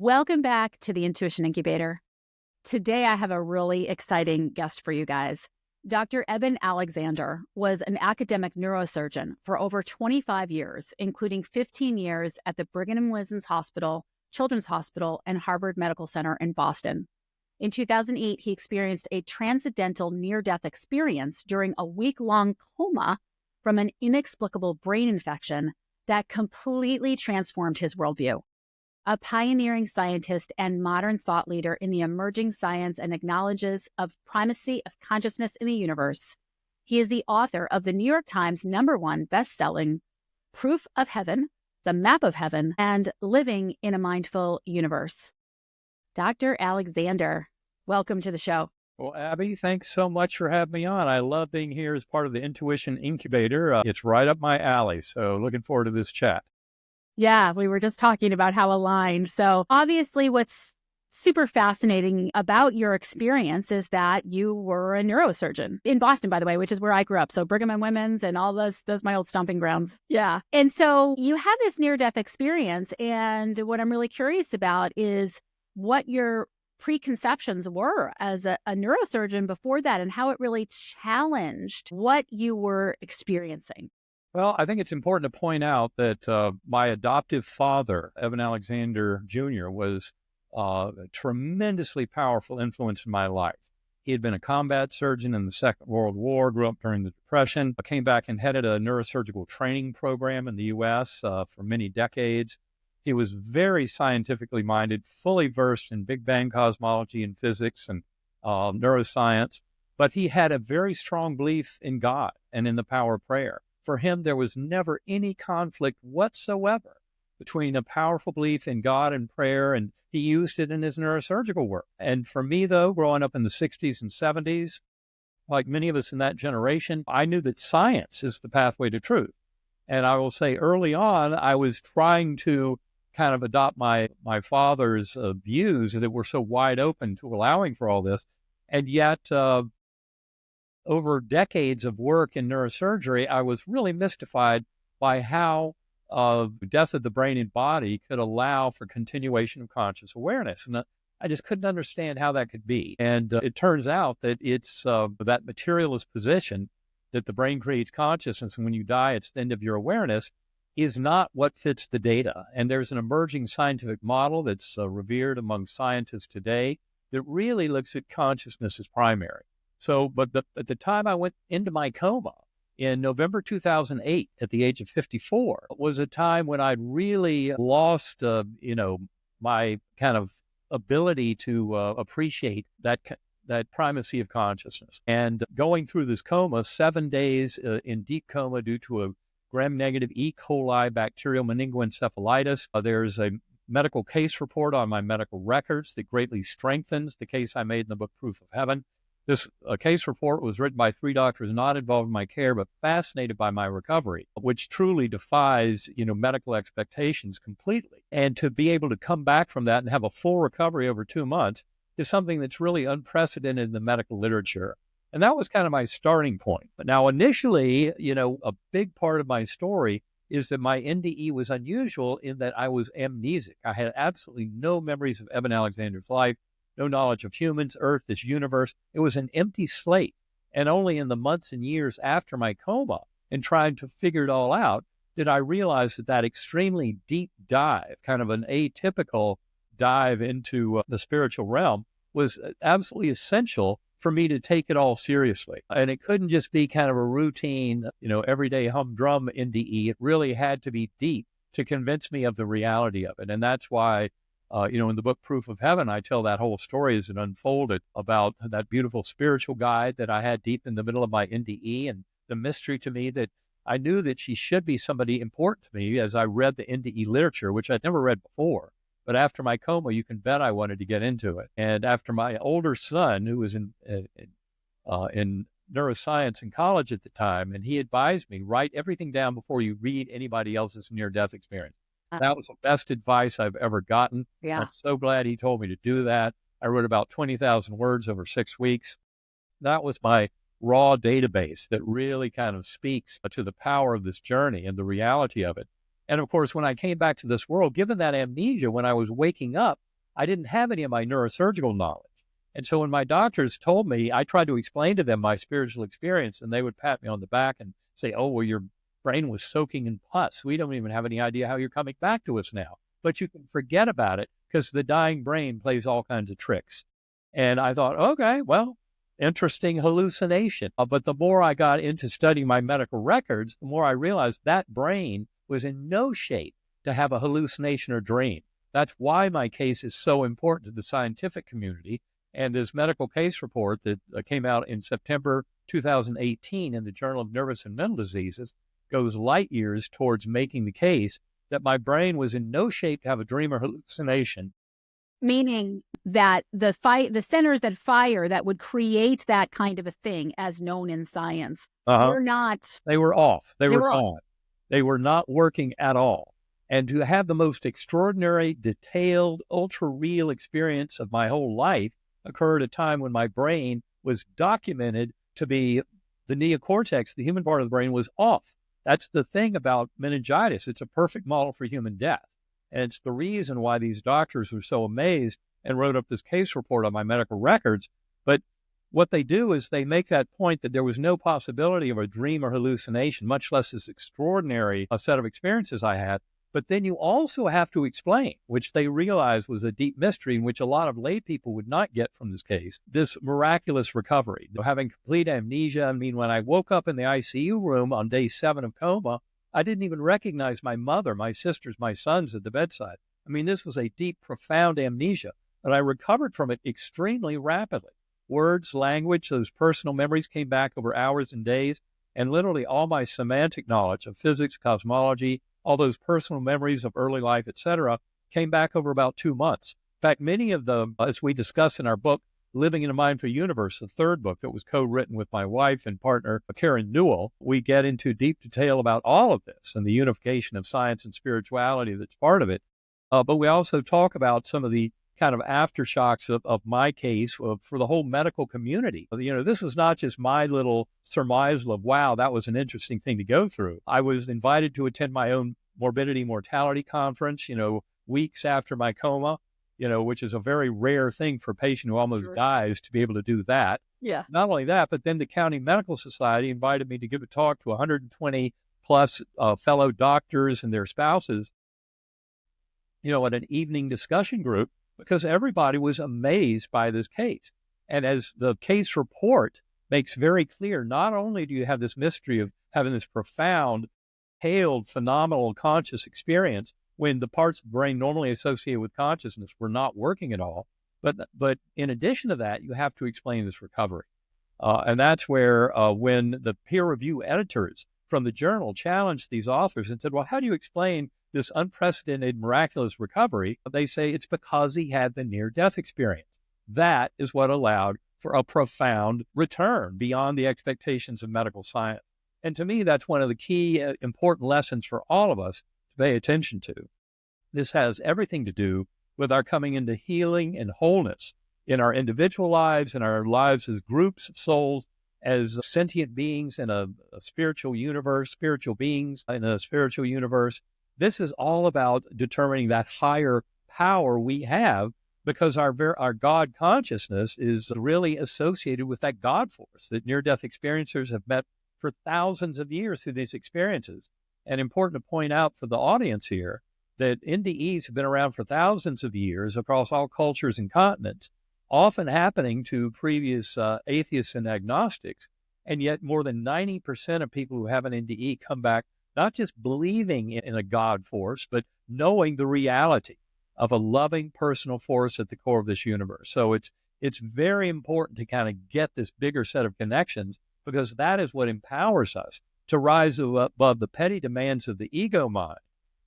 Welcome back to the Intuition Incubator. Today, I have a really exciting guest for you guys. Dr. Eben Alexander was an academic neurosurgeon for over 25 years, including 15 years at the Brigham and Women's Hospital, Children's Hospital, and Harvard Medical Center in Boston. In 2008, he experienced a transcendental near-death experience during a week-long coma from an inexplicable brain infection that completely transformed his worldview. A pioneering scientist and modern thought leader in the emerging science and acknowledges of primacy of consciousness in the universe. He is the author of the New York Times #1 best-selling Proof of Heaven, The Map of Heaven, and Living in a Mindful Universe. Dr. Alexander, welcome to the show. Well, Abby, thanks so much for having me on. I love being here as part of the Intuition Incubator. It's right up my alley, so looking forward to this chat. Yeah, we were just talking about how aligned. So obviously what's super fascinating about your experience is that you were a neurosurgeon in Boston, by the way, which is where I grew up. So Brigham and Women's and all those my old stomping grounds. Yeah. And so you had this near-death experience. And what I'm really curious about is what your preconceptions were as a neurosurgeon before that and how it really challenged what you were experiencing. Well, I think it's important to point out that my adoptive father, Eben Alexander Jr., was a tremendously powerful influence in my life. He had been a combat surgeon in the Second World War, grew up during the Depression, came back and headed a neurosurgical training program in the U.S. For many decades. He was very scientifically minded, fully versed in Big Bang cosmology and physics and neuroscience, but he had a very strong belief in God and in the power of prayer. For him, there was never any conflict whatsoever between a powerful belief in God and prayer, and he used it in his neurosurgical work. And for me, though, growing up in the 60s and 70s, like many of us in that generation, I knew that science is the pathway to truth. And I will say early on, I was trying to kind of adopt my father's views that were so wide open to allowing for all this. And yet, over decades of work in neurosurgery, I was really mystified by how death of the brain and body could allow for continuation of conscious awareness. And I just couldn't understand how that could be. And it turns out that it's that materialist position that the brain creates consciousness, and when you die, it's the end of your awareness, is not what fits the data. And there's an emerging scientific model that's revered among scientists today that really looks at consciousness as primary. So, but at the time I went into my coma in November 2008, at the age of 54, was a time when I'd really lost, my kind of ability to appreciate that primacy of consciousness. And going through this coma, 7 days in deep coma due to a gram-negative E. coli bacterial meningoencephalitis. There's a medical case report on my medical records that greatly strengthens the case I made in the book Proof of Heaven. This case report was written by 3 doctors not involved in my care, but fascinated by my recovery, which truly defies, medical expectations completely. And to be able to come back from that and have a full recovery over 2 months is something that's really unprecedented in the medical literature. And that was kind of my starting point. But now initially, a big part of my story is that my NDE was unusual in that I was amnesic. I had absolutely no memories of Eben Alexander's life, no knowledge of humans, Earth, this universe. It was an empty slate. And only in the months and years after my coma and trying to figure it all out, did I realize that extremely deep dive, kind of an atypical dive into the spiritual realm, was absolutely essential for me to take it all seriously. And it couldn't just be kind of a routine, everyday humdrum NDE. It really had to be deep to convince me of the reality of it. And that's why in the book Proof of Heaven, I tell that whole story as it unfolded about that beautiful spiritual guide that I had deep in the middle of my NDE, and the mystery to me that I knew that she should be somebody important to me as I read the NDE literature, which I'd never read before. But after my coma, you can bet I wanted to get into it. And after my older son, who was in neuroscience in college at the time, and he advised me, write everything down before you read anybody else's near-death experience. That was the best advice I've ever gotten. Yeah. I'm so glad he told me to do that. I wrote about 20,000 words over 6 weeks. That was my raw database that really kind of speaks to the power of this journey and the reality of it. And of course, when I came back to this world, given that amnesia, when I was waking up, I didn't have any of my neurosurgical knowledge. And so when my doctors told me, I tried to explain to them my spiritual experience, and they would pat me on the back and say, oh, well, your brain was soaking in pus. We don't even have any idea how you're coming back to us now. But you can forget about it because the dying brain plays all kinds of tricks. And I thought, okay, well, interesting hallucination. But the more I got into studying my medical records, the more I realized that brain was in no shape to have a hallucination or dream. That's why my case is so important to the scientific community. And this medical case report that came out in September 2018 in the Journal of Nervous and Mental Diseases goes light years towards making the case that my brain was in no shape to have a dream or hallucination. Meaning that the centers that fire that would create that kind of a thing, as known in science, were not. They were off. They were off. gone. They were not working at all. And to have the most extraordinary, detailed, ultra-real experience of my whole life occur at a time when my brain was documented to be, the neocortex, the human part of the brain, was off. That's the thing about meningitis. It's a perfect model for human death. And it's the reason why these doctors were so amazed and wrote up this case report on my medical records. But what they do is they make that point that there was no possibility of a dream or hallucination, much less this extraordinary set of experiences I had. But then you also have to explain, which they realized was a deep mystery in which a lot of lay people would not get from this case, this miraculous recovery, having complete amnesia. I mean, when I woke up in the ICU room on day 7 of coma, I didn't even recognize my mother, my sisters, my sons at the bedside. I mean, this was a deep, profound amnesia, but I recovered from it extremely rapidly. Words, language, those personal memories came back over hours and days, and literally all my semantic knowledge of physics, cosmology, all those personal memories of early life, etc., came back over about 2 months. In fact, many of them, as we discuss in our book, Living in a Mindful Universe, the third book that was co-written with my wife and partner, Karen Newell, we get into deep detail about all of this and the unification of science and spirituality that's part of it. But we also talk about some of the kind of aftershocks of my case for the whole medical community. You know, this was not just my little surmisal of, wow, that was an interesting thing to go through. I was invited to attend my own morbidity mortality conference, weeks after my coma, which is a very rare thing for a patient who almost dies to be able to do that. Yeah. Not only that, but then the County Medical Society invited me to give a talk to 120 plus fellow doctors and their spouses, at an evening discussion group, because everybody was amazed by this case. And as the case report makes very clear, not only do you have this mystery of having this profound, hailed, phenomenal conscious experience when the parts of the brain normally associated with consciousness were not working at all, but in addition to that, you have to explain this recovery. And that's where when the peer review editors from the journal challenged these authors and said, well, how do you explain this unprecedented, miraculous recovery? They say it's because he had the near-death experience. That is what allowed for a profound return beyond the expectations of medical science. And to me, that's one of the key important lessons for all of us to pay attention to. This has everything to do with our coming into healing and wholeness in our individual lives, in our lives as groups of souls, as sentient beings in a spiritual universe, spiritual beings in a spiritual universe. This is all about determining that higher power we have, because our God consciousness is really associated with that God force that near-death experiencers have met for thousands of years through these experiences. And important to point out for the audience here that NDEs have been around for thousands of years across all cultures and continents, often happening to previous atheists and agnostics. And yet more than 90% of people who have an NDE come back not just believing in a God force, but knowing the reality of a loving personal force at the core of this universe. So it's very important to kind of get this bigger set of connections, because that is what empowers us to rise above the petty demands of the ego mind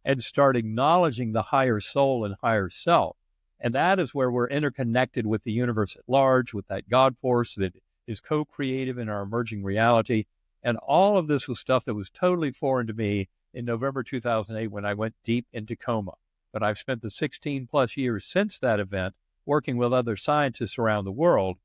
and start acknowledging the higher soul and higher self. And that is where we're interconnected with the universe at large, with that God force that is co-creative in our emerging reality. And all of this was stuff that was totally foreign to me in November 2008 when I went deep into coma. But I've spent the 16 plus years since that event working with other scientists around the world.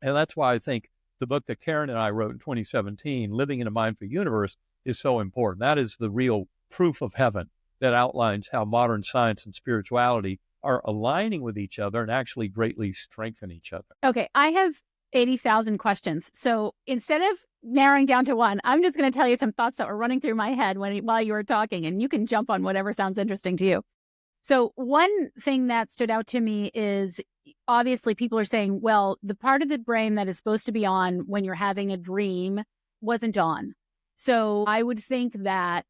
And that's why I think the book that Karen and I wrote in 2017, Living in a Mindful Universe, is so important. That is the real proof of heaven that outlines how modern science and spirituality are aligning with each other and actually greatly strengthen each other. Okay, I have 80,000 questions. So instead of narrowing down to one, I'm just going to tell you some thoughts that were running through my head while you were talking, and you can jump on whatever sounds interesting to you. So one thing that stood out to me is obviously people are saying, well, the part of the brain that is supposed to be on when you're having a dream wasn't on. So I would think that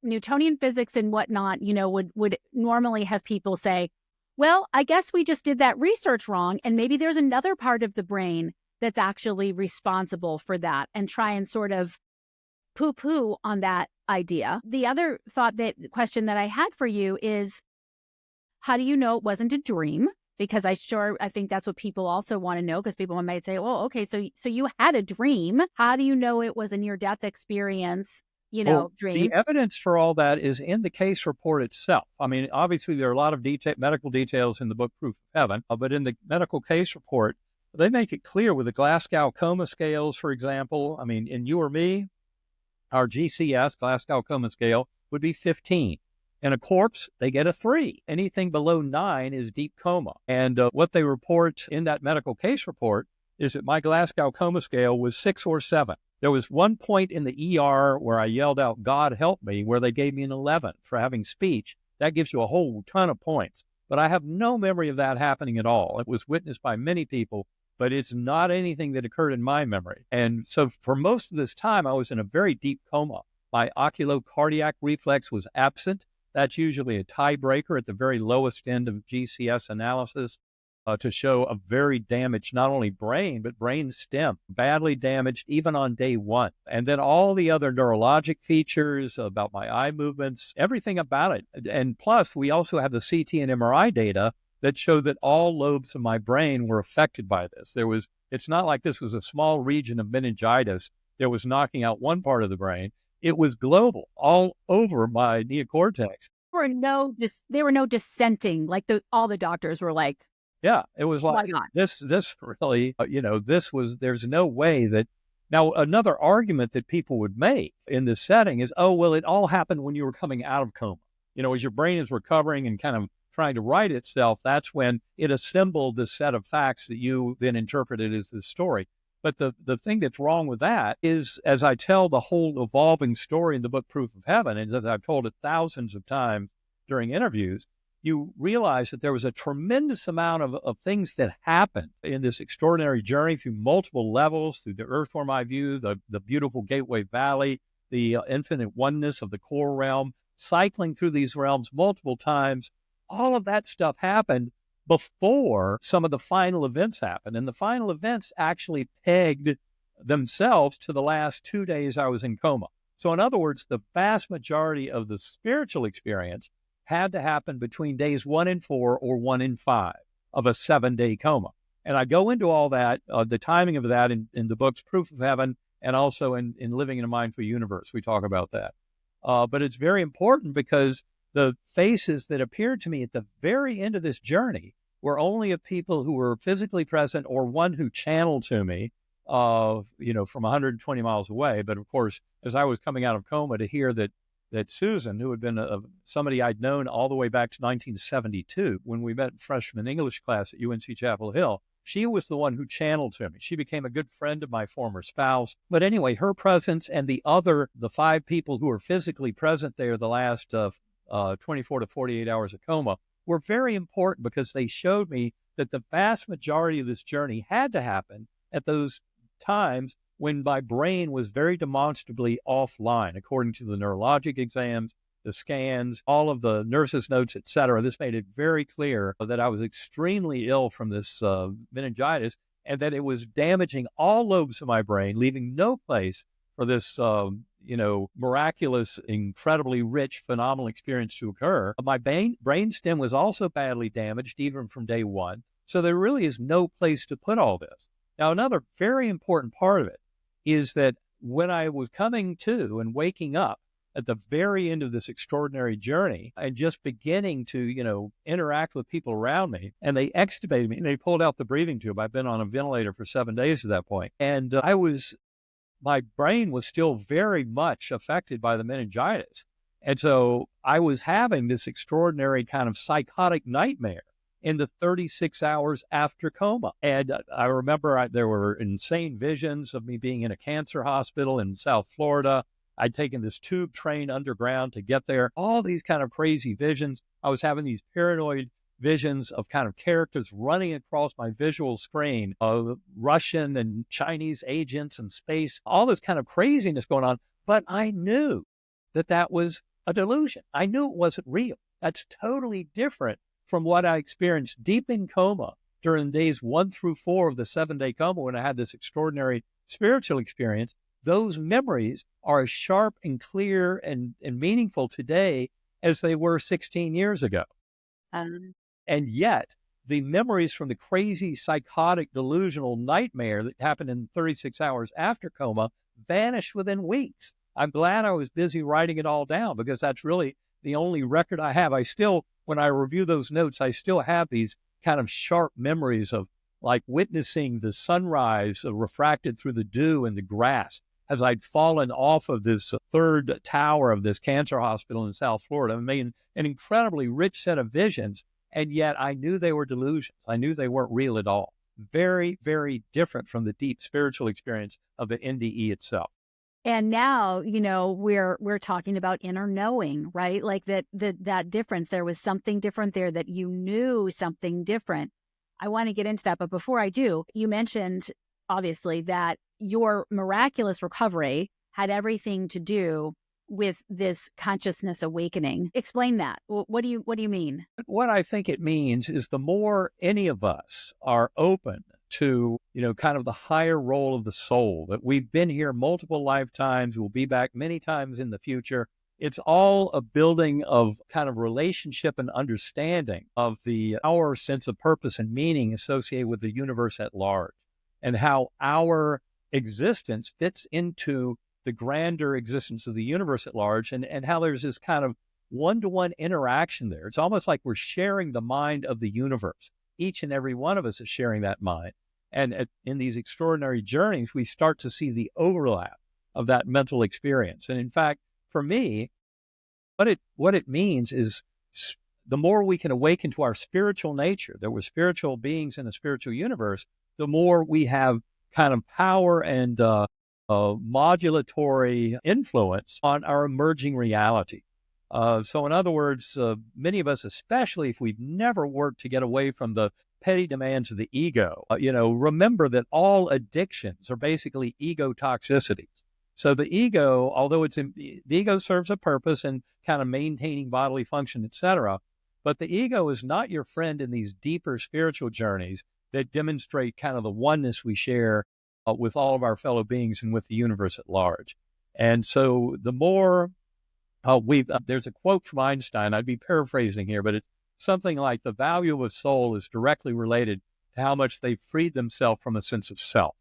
Newtonian physics and whatnot, would normally have people say, well, I guess we just did that research wrong. And maybe there's another part of the brain that's actually responsible for that, and try and sort of poo-poo on that idea. The other question that I had for you is, how do you know it wasn't a dream? Because I think that's what people also want to know, because people might say, well, okay, so you had a dream. How do you know it was a near-death experience? Dream. The evidence for all that is in the case report itself. I mean, obviously, there are a lot of medical details in the book Proof of Heaven, but in the medical case report, they make it clear with the Glasgow Coma Scales, for example. I mean, in you or me, our GCS, Glasgow Coma Scale, would be 15. In a corpse, they get a 3. Anything below 9 is deep coma. And what they report in that medical case report is that my Glasgow Coma Scale was 6 or 7. There was one point in the ER where I yelled out, "God help me," where they gave me an 11 for having speech. That gives you a whole ton of points. But I have no memory of that happening at all. It was witnessed by many people, but it's not anything that occurred in my memory. And so for most of this time, I was in a very deep coma. My oculocardiac reflex was absent. That's usually a tiebreaker at the very lowest end of GCS analysis. To show a very damaged, not only brain, but brain stem, badly damaged even on day 1. And then all the other neurologic features about my eye movements, everything about it. And plus, we also have the CT and MRI data that show that all lobes of my brain were affected by this. It's not like this was a small region of meningitis that was knocking out one part of the brain. It was global, all over my neocortex. There were no dissenting, like all the doctors were like, yeah, it was like this really, there's no way that. Now, another argument that people would make in this setting is, oh, well, it all happened when you were coming out of coma. As your brain is recovering and kind of trying to right itself, that's when it assembled this set of facts that you then interpreted as this story. But the thing that's wrong with that is, as I tell the whole evolving story in the book Proof of Heaven, and as I've told it thousands of times during interviews, you realize that there was a tremendous amount of things that happened in this extraordinary journey through multiple levels, through the earthworm eye view, the beautiful Gateway Valley, the infinite oneness of the core realm, cycling through these realms multiple times. All of that stuff happened before some of the final events happened. And the final events actually pegged themselves to the last 2 days I was in coma. So in other words, the vast majority of the spiritual experience had to happen between days 1 and 4 or 1 and 5 of a 7-day coma. And I go into all that, the timing of that in the books Proof of Heaven, and also in Living in a Mindful Universe. We talk about that. But it's very important because the faces that appeared to me at the very end of this journey were only of people who were physically present or one who channeled to me, from 120 miles away. But of course, as I was coming out of coma, to hear that Susan, who had been somebody I'd known all the way back to 1972 when we met in freshman English class at UNC Chapel Hill, she was the one who channeled to me. She became a good friend of my former spouse. But anyway, her presence and the 5 people who were physically present there the last 24 to 48 hours of coma were very important, because they showed me that the vast majority of this journey had to happen at those times when my brain was very demonstrably offline, according to the neurologic exams, the scans, all of the nurses' notes, et cetera. This made it very clear that I was extremely ill from this meningitis, and that it was damaging all lobes of my brain, leaving no place for this, miraculous, incredibly rich, phenomenal experience to occur. My brain stem was also badly damaged, even from day 1. So there really is no place to put all this. Now, another very important part of it is that when I was coming to and waking up at the very end of this extraordinary journey and just beginning to, interact with people around me, and they extubated me and they pulled out the breathing tube. I've been on a ventilator for 7 days at that point. And my brain was still very much affected by the meningitis. And so I was having this extraordinary kind of psychotic nightmare in the 36 hours after coma. And I remember there were insane visions of me being in a cancer hospital in South Florida. I'd taken this tube train underground to get there, all these kind of crazy visions. I was having these paranoid visions of kind of characters running across my visual screen, Russian and Chinese agents in space, all this kind of craziness going on. But I knew that that was a delusion. I knew it wasn't real. That's totally different from what I experienced deep in coma during days 1 through 4 of the 7-day coma when I had this extraordinary spiritual experience. Those memories are as sharp and clear and meaningful today as they were 16 years ago. And yet, the memories from the crazy, psychotic, delusional nightmare that happened in 36 hours after coma vanished within weeks. I'm glad I was busy writing it all down because that's really the only record I have. I still, when I review those notes, I still have these kind of sharp memories of like witnessing the sunrise refracted through the dew in the grass as I'd fallen off of this third tower of this cancer hospital in South Florida. I mean, an incredibly rich set of visions, and yet I knew they were delusions. I knew they weren't real at all. Very, very different from the deep spiritual experience of the NDE itself. And now, we're talking about inner knowing, right? Like that difference. There was something different there, that you knew something different. I want to get into that. But before I do, you mentioned, obviously, that your miraculous recovery had everything to do with this consciousness awakening. Explain that. What do you mean? What I think it means is the more any of us are open to, kind of the higher role of the soul, that we've been here multiple lifetimes, we'll be back many times in the future. It's all a building of kind of relationship and understanding of our sense of purpose and meaning associated with the universe at large, and how our existence fits into the grander existence of the universe at large, and how there's this kind of one-to-one interaction there. It's almost like we're sharing the mind of the universe. Each and every one of us is sharing that mind. And in these extraordinary journeys, we start to see the overlap of that mental experience. And in fact, for me, what it means is the more we can awaken to our spiritual nature, that we're spiritual beings in a spiritual universe, the more we have kind of power and modulatory influence on our emerging reality. So in other words, many of us, especially if we've never worked to get away from the petty demands of the ego, remember that all addictions are basically ego toxicities. So the ego, although the ego serves a purpose in kind of maintaining bodily function, etc., but the ego is not your friend in these deeper spiritual journeys that demonstrate kind of the oneness we share with all of our fellow beings and with the universe at large. And so the more there's a quote from Einstein, I'd be paraphrasing here, but it's something like the value of a soul is directly related to how much they've freed themselves from a sense of self.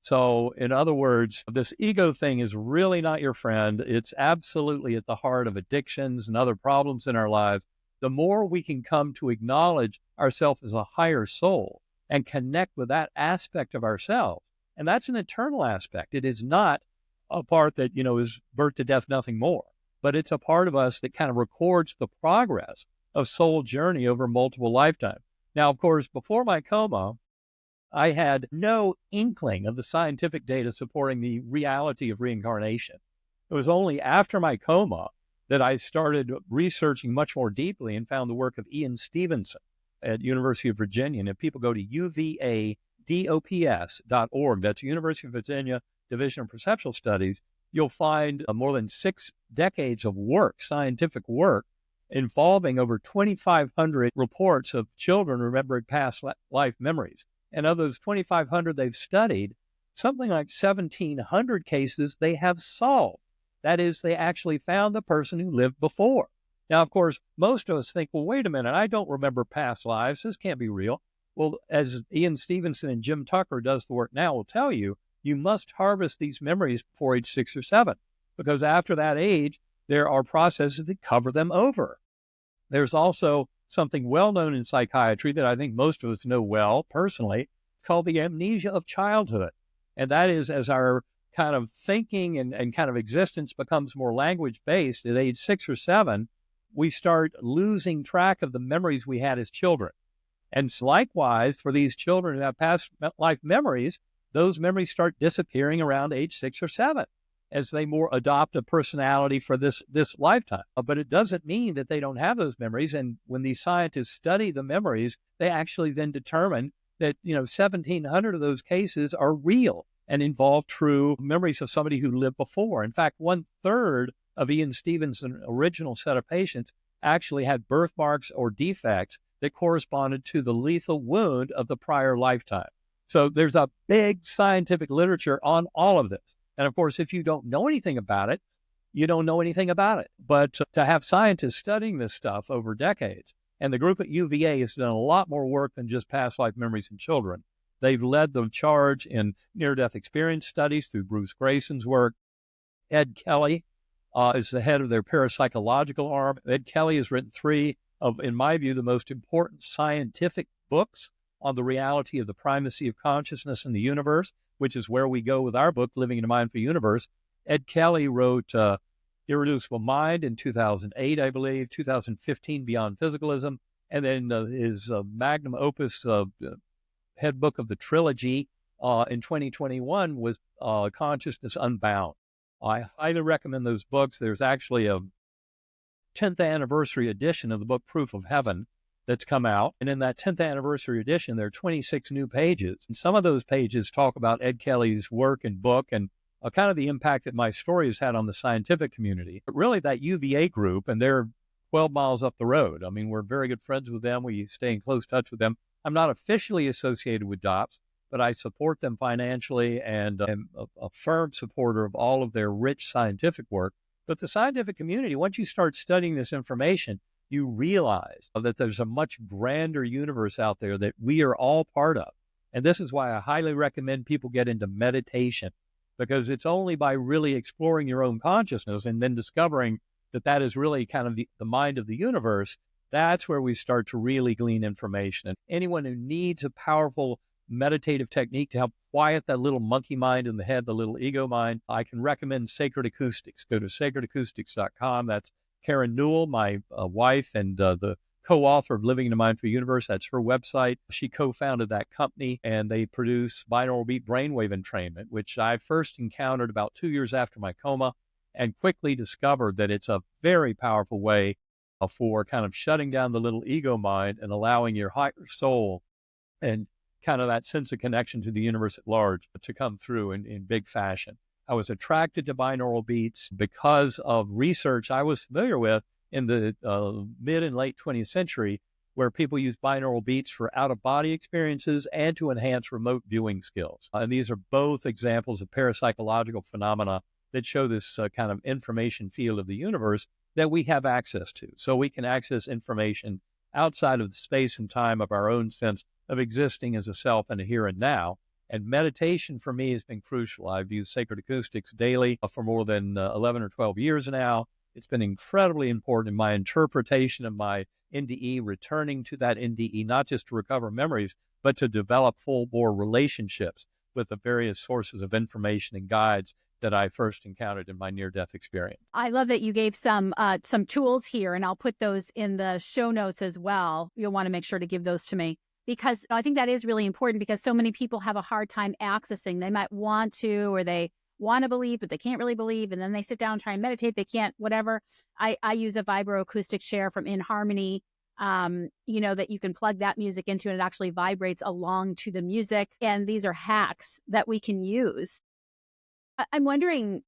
So in other words, this ego thing is really not your friend. It's absolutely at the heart of addictions and other problems in our lives. The more we can come to acknowledge ourselves as a higher soul and connect with that aspect of ourselves, and that's an eternal aspect. It is not a part that, is birth to death, nothing more. But it's a part of us that kind of records the progress of soul journey over multiple lifetimes. Now, of course, before my coma, I had no inkling of the scientific data supporting the reality of reincarnation. It was only after my coma that I started researching much more deeply and found the work of Ian Stevenson at University of Virginia. And if people go to uvadops.org, that's University of Virginia Division of Perceptual Studies, you'll find more than 6 decades of work, scientific work, involving over 2,500 reports of children remembering past life memories. And of those 2,500 they've studied, something like 1,700 cases they have solved. That is, they actually found the person who lived before. Now, of course, most of us think, well, wait a minute, I don't remember past lives. This can't be real. Well, as Ian Stevenson and Jim Tucker does the work now will tell you, you must harvest these memories before age 6 or 7, because after that age, there are processes that cover them over. There's also something well known in psychiatry that I think most of us know well personally, called the amnesia of childhood. And that is, as our kind of thinking and kind of existence becomes more language-based at age 6 or 7, we start losing track of the memories we had as children. And likewise, for these children who have past life memories, those memories start disappearing around age 6 or 7 as they more adopt a personality for this lifetime. But it doesn't mean that they don't have those memories. And when these scientists study the memories, they actually then determine that, 1,700 of those cases are real and involve true memories of somebody who lived before. In fact, 1/3 of Ian Stevens' original set of patients actually had birthmarks or defects that corresponded to the lethal wound of the prior lifetime. So there's a big scientific literature on all of this. And of course, if you don't know anything about it, you don't know anything about it. But to have scientists studying this stuff over decades, and the group at UVA has done a lot more work than just past life memories in children. They've led the charge in near-death experience studies through Bruce Grayson's work. Ed Kelly is the head of their parapsychological arm. Ed Kelly has written 3 of, in my view, the most important scientific books on the reality of the primacy of consciousness in the universe, which is where we go with our book, Living in a Mindful Universe. Ed Kelly wrote Irreducible Mind in 2008, I believe, 2015, Beyond Physicalism, and then his magnum opus, head book of the trilogy in 2021 was Consciousness Unbound. I highly recommend those books. There's actually a 10th anniversary edition of the book Proof of Heaven that's come out. And in that 10th anniversary edition, there are 26 new pages. And some of those pages talk about Ed Kelly's work and book and kind of the impact that my story has had on the scientific community. But really that UVA group, and they're 12 miles up the road. I mean, we're very good friends with them. We stay in close touch with them. I'm not officially associated with DOPS, but I support them financially and am a firm supporter of all of their rich scientific work. But the scientific community, once you start studying this information, you realize that there's a much grander universe out there that we are all part of. And this is why I highly recommend people get into meditation, because it's only by really exploring your own consciousness and then discovering that that is really kind of the mind of the universe. That's where we start to really glean information. And anyone who needs a powerful meditative technique to help quiet that little monkey mind in the head, the little ego mind, I can recommend Sacred Acoustics. Go to sacredacoustics.com. That's Karen Newell, my wife and the co-author of Living in a Mindful Universe. That's her website. She co-founded that company, and they produce binaural beat brainwave entrainment, which I first encountered about 2 years after my coma and quickly discovered that it's a very powerful way for kind of shutting down the little ego mind and allowing your higher soul and kind of that sense of connection to the universe at large to come through in big fashion. I was attracted to binaural beats because of research I was familiar with in the mid and late 20th century, where people use binaural beats for out-of-body experiences and to enhance remote viewing skills. And these are both examples of parapsychological phenomena that show this kind of information field of the universe that we have access to. So we can access information outside of the space and time of our own sense of existing as a self and a here and now. And meditation for me has been crucial. I've used Sacred Acoustics daily for more than 11 or 12 years now. It's been incredibly important in my interpretation of my NDE, returning to that NDE, not just to recover memories, but to develop full-bore relationships with the various sources of information and guides that I first encountered in my near-death experience. I love that you gave some tools here, and I'll put those in the show notes as well. You'll want to make sure to give those to me, because I think that is really important, because so many people have a hard time accessing. They might want to, or they want to believe, but they can't really believe. And then they sit down and try and meditate. They can't, whatever. I use a vibroacoustic chair from In Harmony, that you can plug that music into, and it actually vibrates along to the music. And these are hacks that we can use. I'm wondering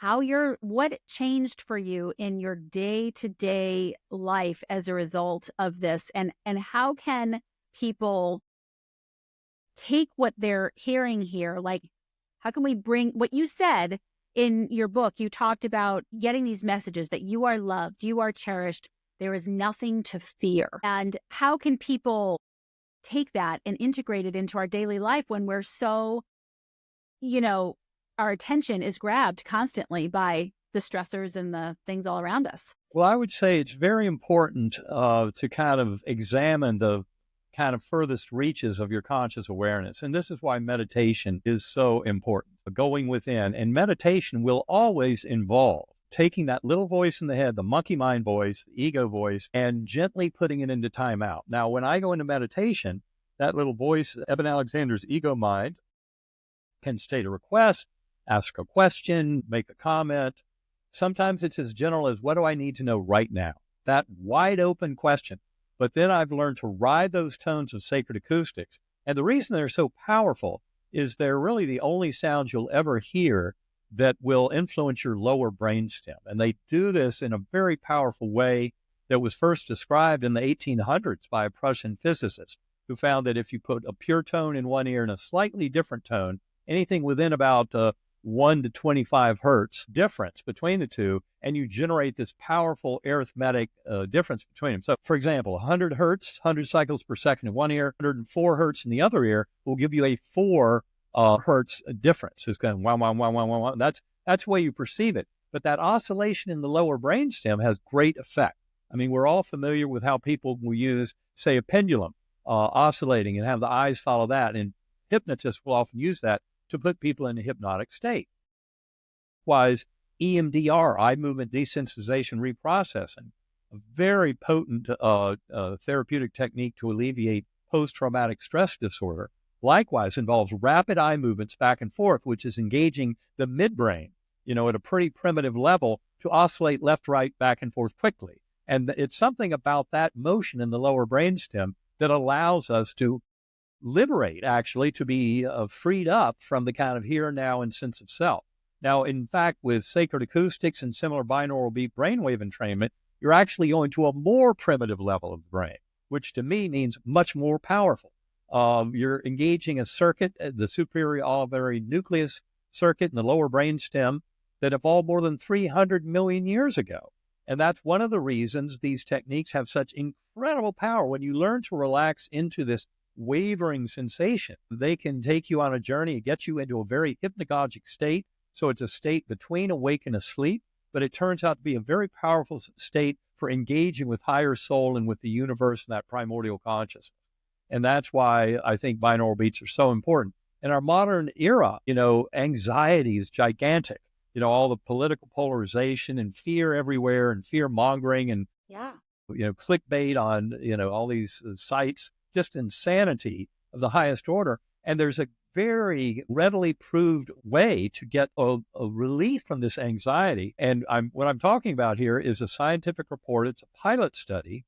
what changed for you in your day-to-day life as a result of this, and how can people take what they're hearing here? Like, how can we bring what you said in your book? You talked about getting these messages that you are loved, you are cherished, there is nothing to fear. And how can people take that and integrate it into our daily life when we're so, our attention is grabbed constantly by the stressors and the things all around us? Well, I would say it's very important to kind of examine the kind of furthest reaches of your conscious awareness. And this is why meditation is so important, going within. And meditation will always involve taking that little voice in the head, the monkey mind voice, the ego voice, and gently putting it into timeout. Now, when I go into meditation, that little voice, Eben Alexander's ego mind, can state a request, ask a question, make a comment. Sometimes it's as general as, what do I need to know right now? That wide open question. But then I've learned to ride those tones of sacred acoustics. And the reason they're so powerful is they're really the only sounds you'll ever hear that will influence your lower brainstem. And they do this in a very powerful way that was first described in the 1800s by a Prussian physicist who found that if you put a pure tone in one ear and a slightly different tone, anything within about 1 to 25 hertz difference between the two, and you generate this powerful arithmetic difference between them. So, for example, 100 hertz, 100 cycles per second in one ear, 104 hertz in the other ear will give you a 4 hertz difference. It's kind of wow, wow, wow, wow, wow, wow. That's the way you perceive it. But that oscillation in the lower brainstem has great effect. I mean, we're all familiar with how people will use, say, a pendulum oscillating and have the eyes follow that. And hypnotists will often use that to put people in a hypnotic state. Likewise, EMDR, eye movement desensitization reprocessing, a very potent therapeutic technique to alleviate post-traumatic stress disorder, likewise involves rapid eye movements back and forth, which is engaging the midbrain, at a pretty primitive level to oscillate left, right, back and forth quickly. And it's something about that motion in the lower brainstem that allows us to liberate, actually, to be freed up from the kind of here and now and sense of self. Now, in fact, with sacred acoustics and similar binaural beat brainwave entrainment, you're actually going to a more primitive level of the brain, which to me means much more powerful. You're engaging a circuit, the superior olivary nucleus circuit in the lower brainstem that evolved more than 300 million years ago. And that's one of the reasons these techniques have such incredible power. When you learn to relax into this wavering sensation, they can take you on a journey and get you into a very hypnagogic state. So it's a state between awake and asleep, but it turns out to be a very powerful state for engaging with higher soul and with the universe and that primordial consciousness. And that's why I think binaural beats are so important. In our modern era, anxiety is gigantic. All the political polarization and fear everywhere and fear mongering and, clickbait on, all these sites, just insanity of the highest order. And there's a very readily proved way to get a relief from this anxiety. And what I'm talking about here is a scientific report. It's a pilot study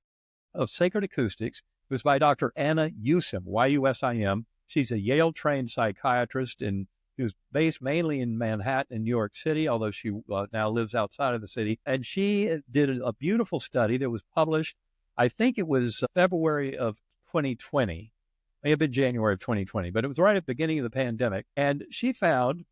of sacred acoustics. It was by Dr. Anna Yusim, Y-U-S-I-M. She's a Yale-trained psychiatrist and who's based mainly in Manhattan and New York City, although she now lives outside of the city. And she did a beautiful study that was published, I think it was February of 2020, may have been January of 2020, but it was right at the beginning of the pandemic. And she found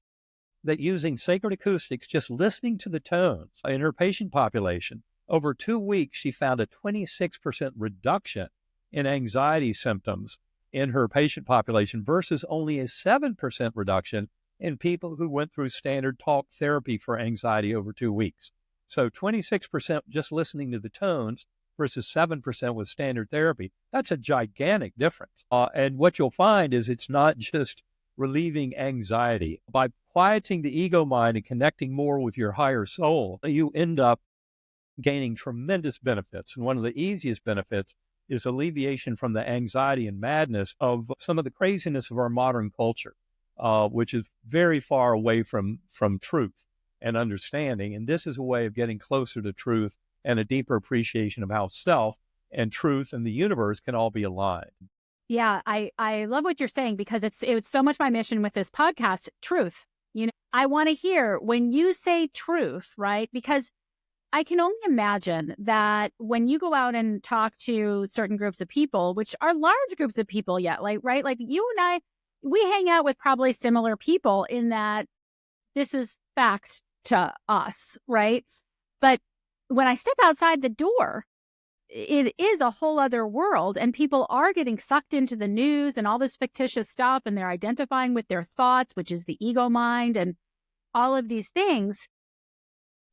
that using sacred acoustics, just listening to the tones in her patient population, over 2 weeks, she found a 26% reduction in anxiety symptoms in her patient population versus only a 7% reduction in people who went through standard talk therapy for anxiety over 2 weeks. So 26% just listening to the tones versus 7% with standard therapy. That's a gigantic difference. And what you'll find is it's not just relieving anxiety. By quieting the ego mind and connecting more with your higher soul, you end up gaining tremendous benefits. And one of the easiest benefits is alleviation from the anxiety and madness of some of the craziness of our modern culture, which is very far away from truth and understanding. And this is a way of getting closer to truth and a deeper appreciation of how self and truth and the universe can all be aligned. Yeah, I love what you're saying because it's so much my mission with this podcast, truth. I want to hear when you say truth, right? Because I can only imagine that when you go out and talk to certain groups of people, which are large groups of people yet, right? Like you and I, we hang out with probably similar people in that this is fact to us, right? But when I step outside the door, it is a whole other world and people are getting sucked into the news and all this fictitious stuff and they're identifying with their thoughts, which is the ego mind and all of these things.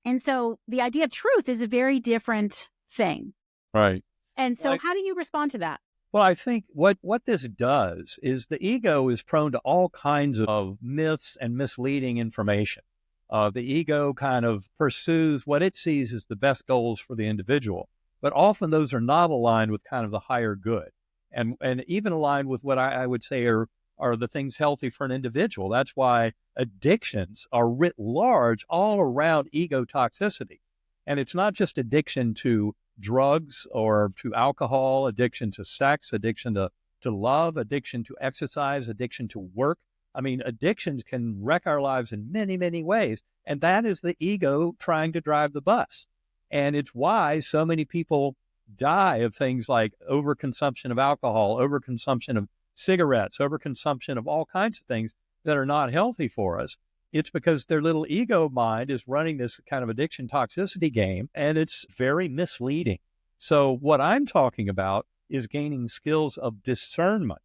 And so the idea of truth is a very different thing. Right. And so how do you respond to that? Well, I think what this does is the ego is prone to all kinds of myths and misleading information. The ego kind of pursues what it sees as the best goals for the individual, but often those are not aligned with kind of the higher good, and even aligned with what I would say are the things healthy for an individual. That's why addictions are writ large all around ego toxicity, and it's not just addiction to drugs or to alcohol, addiction to sex, addiction to love, addiction to exercise, addiction to work. I mean, addictions can wreck our lives in many, many ways. And that is the ego trying to drive the bus. And it's why so many people die of things like overconsumption of alcohol, overconsumption of cigarettes, overconsumption of all kinds of things that are not healthy for us. It's because their little ego mind is running this kind of addiction toxicity game, and it's very misleading. So what I'm talking about is gaining skills of discernment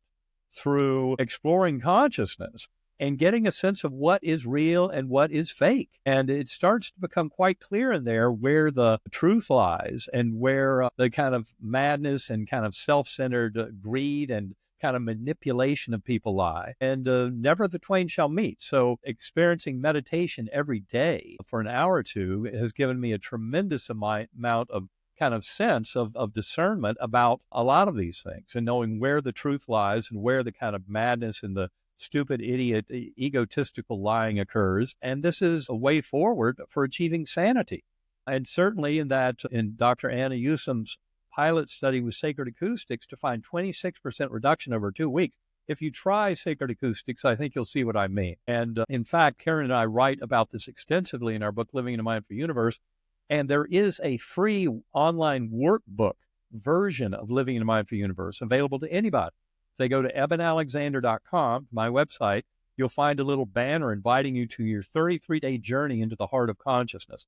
through exploring consciousness and getting a sense of what is real and what is fake. And it starts to become quite clear in there where the truth lies and where the kind of madness and kind of self-centered greed and kind of manipulation of people lie. And never the twain shall meet. So experiencing meditation every day for an hour or two has given me a tremendous amount of kind of sense of discernment about a lot of these things and knowing where the truth lies and where the kind of madness and the stupid, idiot, egotistical lying occurs. And this is a way forward for achieving sanity. And certainly in Dr. Anna Yusum's pilot study with sacred acoustics to find 26% reduction over 2 weeks. If you try sacred acoustics, I think you'll see what I mean. And in fact, Karen and I write about this extensively in our book, Living in a Mindful Universe. And there is a free online workbook version of Living in a Mindful Universe available to anybody. If they go to ebenalexander.com, my website, you'll find a little banner inviting you to your 33-day journey into the heart of consciousness.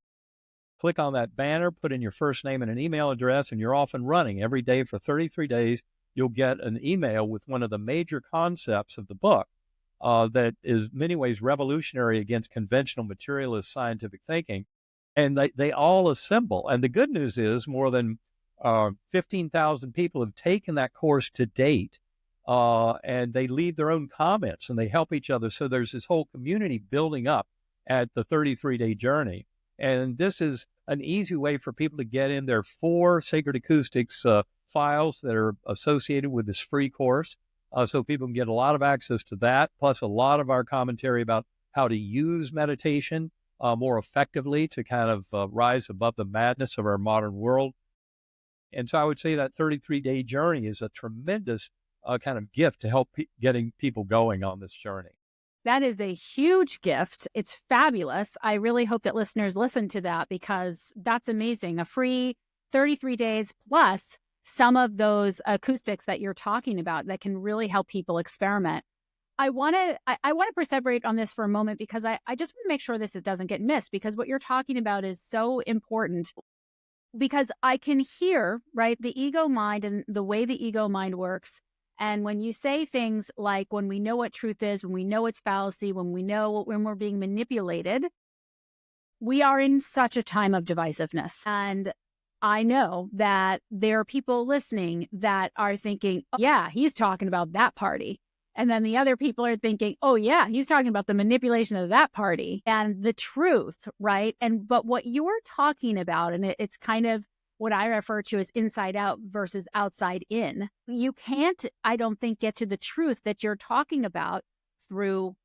Click on that banner, put in your first name and an email address, and you're off and running. Every day for 33 days, you'll get an email with one of the major concepts of the book that is in many ways revolutionary against conventional materialist scientific thinking. And they all assemble. And the good news is more than 15,000 people have taken that course to date, and they leave their own comments and they help each other. So there's this whole community building up at the 33-day journey. And this is an easy way for people to get in their 4 Sacred Acoustics files that are associated with this free course. So people can get a lot of access to that, plus a lot of our commentary about how to use meditation more effectively to kind of rise above the madness of our modern world. And so I would say that 33-day journey is a tremendous kind of gift to help getting people going on this journey. That is a huge gift. It's fabulous. I really hope that listeners listen to that because that's amazing. A free 33 days plus some of those acoustics that you're talking about that can really help people experiment. I want to perseverate on this for a moment because I just want to make sure this doesn't get missed because what you're talking about is so important because I can hear, right, the ego mind and the way the ego mind works. And when you say things like when we know what truth is, when we know it's fallacy, when we're being manipulated, we are in such a time of divisiveness. And I know that there are people listening that are thinking, oh, yeah, he's talking about that party. And then the other people are thinking, oh, yeah, he's talking about the manipulation of that party and the truth, right? But what you're talking about, and it's kind of what I refer to as inside out versus outside in. You can't, I don't think, get to the truth that you're talking about through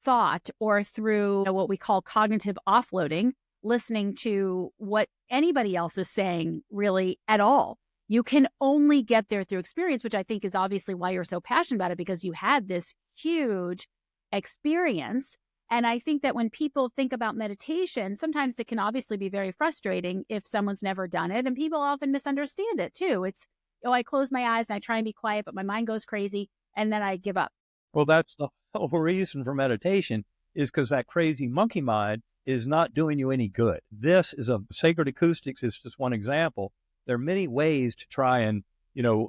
thought or through what we call cognitive offloading, listening to what anybody else is saying really at all. You can only get there through experience, which I think is obviously why you're so passionate about it, because you had this huge experience. And I think that when people think about meditation, sometimes it can obviously be very frustrating if someone's never done it. And people often misunderstand it too. It's, oh, I close my eyes and I try and be quiet, but my mind goes crazy and then I give up. Well, that's the whole reason for meditation is because that crazy monkey mind is not doing you any good. This is Sacred Acoustics is just one example. There are many ways to try and,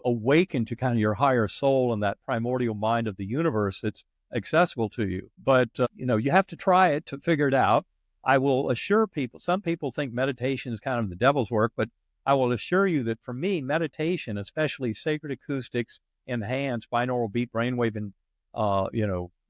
awaken to kind of your higher soul and that primordial mind of the universe that's accessible to you. But, you have to try it to figure it out. I will assure people, some people think meditation is kind of the devil's work, but I will assure you that for me, meditation, especially Sacred Acoustics enhanced binaural beat brainwave, and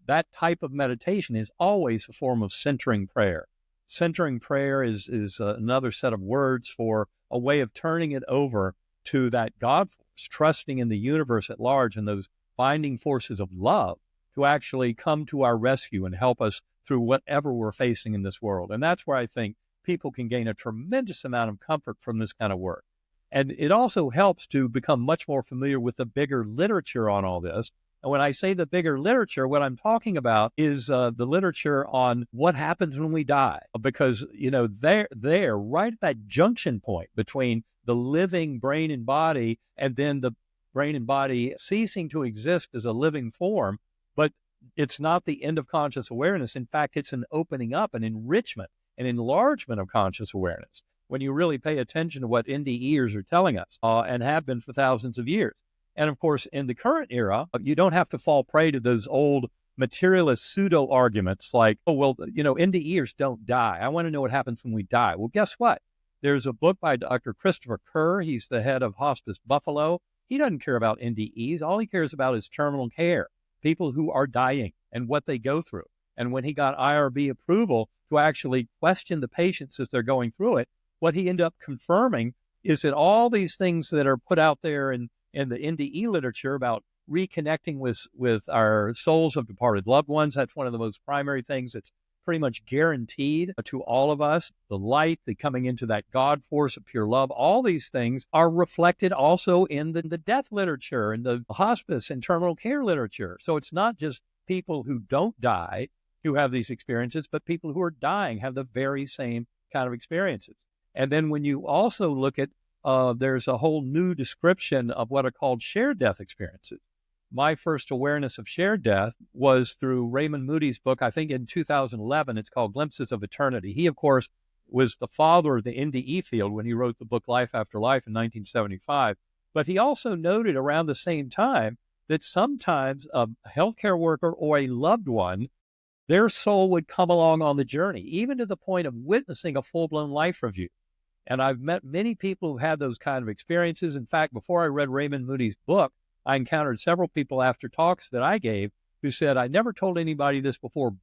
that type of meditation is always a form of centering prayer. Centering prayer is another set of words for a way of turning it over to that God force, trusting in the universe at large and those binding forces of love to actually come to our rescue and help us through whatever we're facing in this world. And that's where I think people can gain a tremendous amount of comfort from this kind of work. And it also helps to become much more familiar with the bigger literature on all this. And when I say the bigger literature, what I'm talking about is the literature on what happens when we die. Because, they're right at that junction point between the living brain and body and then the brain and body ceasing to exist as a living form. But it's not the end of conscious awareness. In fact, it's an opening up, an enrichment, an enlargement of conscious awareness when you really pay attention to what NDEs are telling us and have been for thousands of years. And of course, in the current era, you don't have to fall prey to those old materialist pseudo arguments like, NDEs don't die. I want to know what happens when we die. Well, guess what? There's a book by Dr. Christopher Kerr. He's the head of Hospice Buffalo. He doesn't care about NDEs. All he cares about is terminal care, people who are dying and what they go through. And when he got IRB approval to actually question the patients as they're going through it, what he ended up confirming is that all these things that are put out there in the NDE literature about reconnecting with our souls of departed loved ones, that's one of the most primary things that's pretty much guaranteed to all of us. The light, the coming into that God force of pure love, all these things are reflected also in the death literature and the hospice and terminal care literature. So it's not just people who don't die who have these experiences, but people who are dying have the very same kind of experiences. And then when you also look at, there's a whole new description of what are called shared death experiences. My first awareness of shared death was through Raymond Moody's book, I think in 2011. It's called Glimpses of Eternity. He, of course, was the father of the NDE field when he wrote the book Life After Life in 1975. But he also noted around the same time that sometimes a healthcare worker or a loved one, their soul would come along on the journey, even to the point of witnessing a full-blown life review. And I've met many people who had those kind of experiences. In fact, before I read Raymond Moody's book, I encountered several people after talks that I gave who said, I never told anybody this before,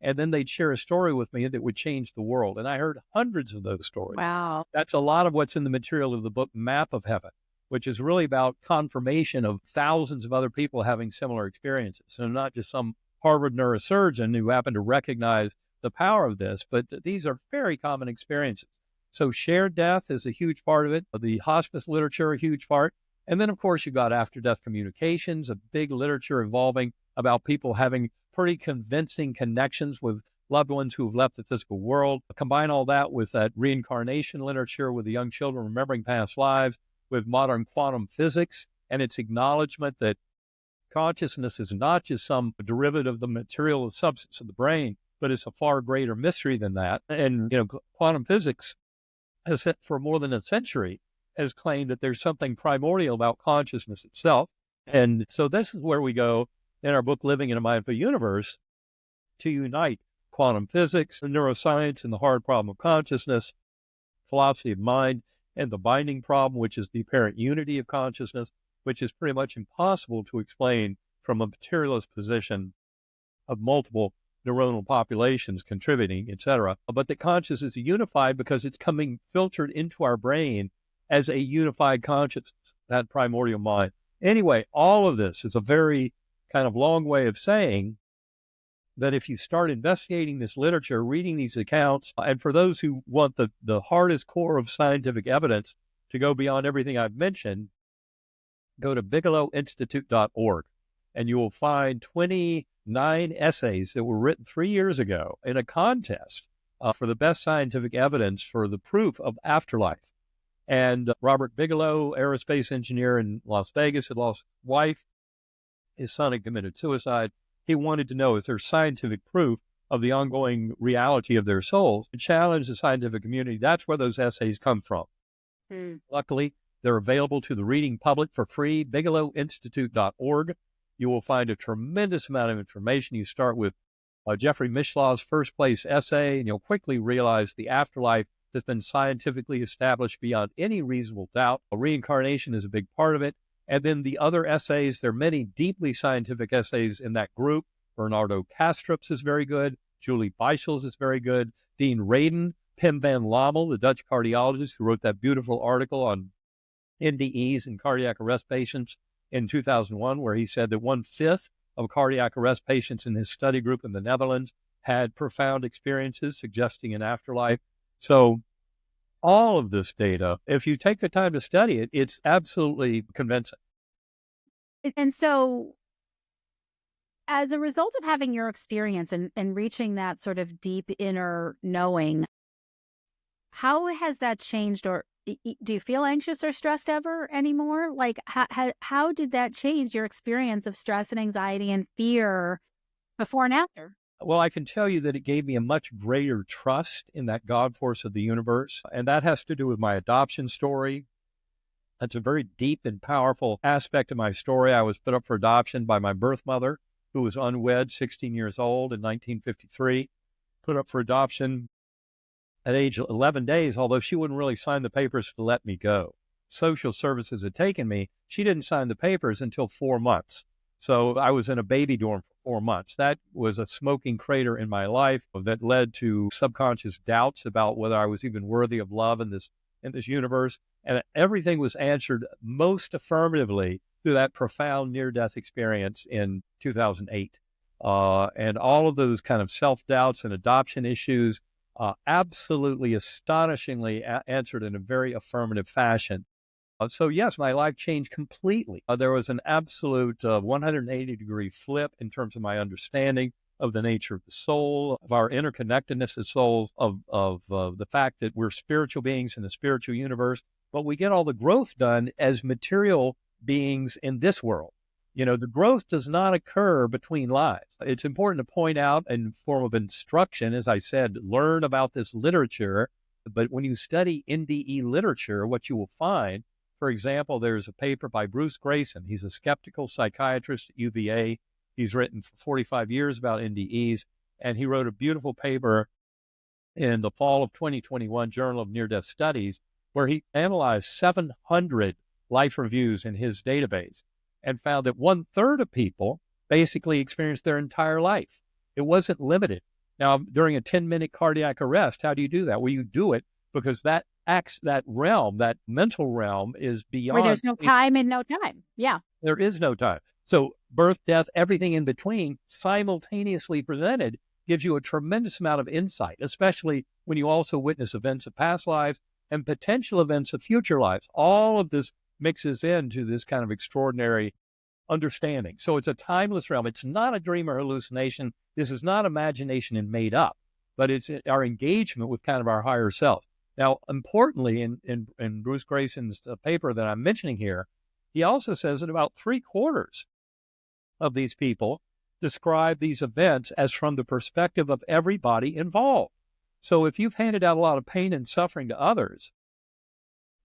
and then they'd share a story with me that would change the world. And I heard hundreds of those stories. Wow. That's a lot of what's in the material of the book, Map of Heaven, which is really about confirmation of thousands of other people having similar experiences. So not just some Harvard neurosurgeon who happened to recognize the power of this, but these are very common experiences. So shared death is a huge part of it. The hospice literature, a huge part. And then, of course, you got after-death communications, a big literature evolving about people having pretty convincing connections with loved ones who have left the physical world. Combine all that with that reincarnation literature, with the young children remembering past lives, with modern quantum physics, and its acknowledgement that consciousness is not just some derivative of the material substance of the brain, but it's a far greater mystery than that. And, quantum physics has, for more than a century, has claimed that there's something primordial about consciousness itself. And so this is where we go in our book, Living in a Mindful Universe, to unite quantum physics, neuroscience, and the hard problem of consciousness, philosophy of mind, and the binding problem, which is the apparent unity of consciousness, which is pretty much impossible to explain from a materialist position of multiple neuronal populations contributing, etc. But that consciousness is unified because it's coming filtered into our brain as a unified consciousness, that primordial mind. Anyway, all of this is a very kind of long way of saying that if you start investigating this literature, reading these accounts, and for those who want the hardest core of scientific evidence to go beyond everything I've mentioned, go to bigelowinstitute.org, and you will find 29 essays that were written 3 years ago in a contest for the best scientific evidence for the proof of afterlife. And Robert Bigelow, aerospace engineer in Las Vegas, had lost his wife. His son had committed suicide. He wanted to know, is there scientific proof of the ongoing reality of their souls? To challenge the scientific community, that's where those essays come from. Luckily, they're available to the reading public for free, bigelowinstitute.org. You will find a tremendous amount of information. You start with Jeffrey Mishlaw's first place essay, and you'll quickly realize the afterlife has been scientifically established beyond any reasonable doubt. Reincarnation is a big part of it. And then the other essays, there are many deeply scientific essays in that group. Bernardo Kastrup's is very good. Julie Beichel's is very good. Dean Radin, Pim van Lommel, the Dutch cardiologist who wrote that beautiful article on NDEs in cardiac arrest patients in 2001, where he said that 1/5 of cardiac arrest patients in his study group in the Netherlands had profound experiences suggesting an afterlife. So all of this data, if you take the time to study it, it's absolutely convincing. And so, as a result of having your experience and reaching that sort of deep inner knowing, how has that changed, or do you feel anxious or stressed ever anymore? Like, how did that change your experience of stress and anxiety and fear before and after? Well, I can tell you that it gave me a much greater trust in that God force of the universe. And that has to do with my adoption story. That's a very deep and powerful aspect of my story. I was put up for adoption by my birth mother, who was unwed, 16 years old in 1953, put up for adoption at age 11 days, although she wouldn't really sign the papers to let me go. Social services had taken me. She didn't sign the papers until 4 months. So I was in a baby dorm for 4 months. That was a smoking crater in my life that led to subconscious doubts about whether I was even worthy of love in this universe. And everything was answered most affirmatively through that profound near-death experience in 2008. And all of those kind of self-doubts and adoption issues absolutely astonishingly answered in a very affirmative fashion. So yes, my life changed completely. There was an absolute 180-degree flip in terms of my understanding of the nature of the soul, of our interconnectedness as souls, of the fact that we're spiritual beings in a spiritual universe, but we get all the growth done as material beings in this world. The growth does not occur between lives. It's important to point out in form of instruction, as I said, learn about this literature. But when you study NDE literature, what you will find, for example, there's a paper by Bruce Grayson. He's a skeptical psychiatrist at UVA. He's written for 45 years about NDEs, and he wrote a beautiful paper in the fall of 2021, Journal of Near-Death Studies, where he analyzed 700 life reviews in his database and found that 1/3 of people basically experienced their entire life. It wasn't limited. Now, during a 10-minute cardiac arrest, how do you do that? Well, you do it because that realm, that mental realm, is beyond. Where there's no time and no time. Yeah. There is no time. So birth, death, everything in between simultaneously presented gives you a tremendous amount of insight, especially when you also witness events of past lives and potential events of future lives. All of this mixes into this kind of extraordinary understanding. So it's a timeless realm. It's not a dream or hallucination. This is not imagination and made up, but it's our engagement with kind of our higher self. Now, importantly, in Bruce Grayson's paper that I'm mentioning here, he also says that about 3/4 of these people describe these events as from the perspective of everybody involved. So if you've handed out a lot of pain and suffering to others,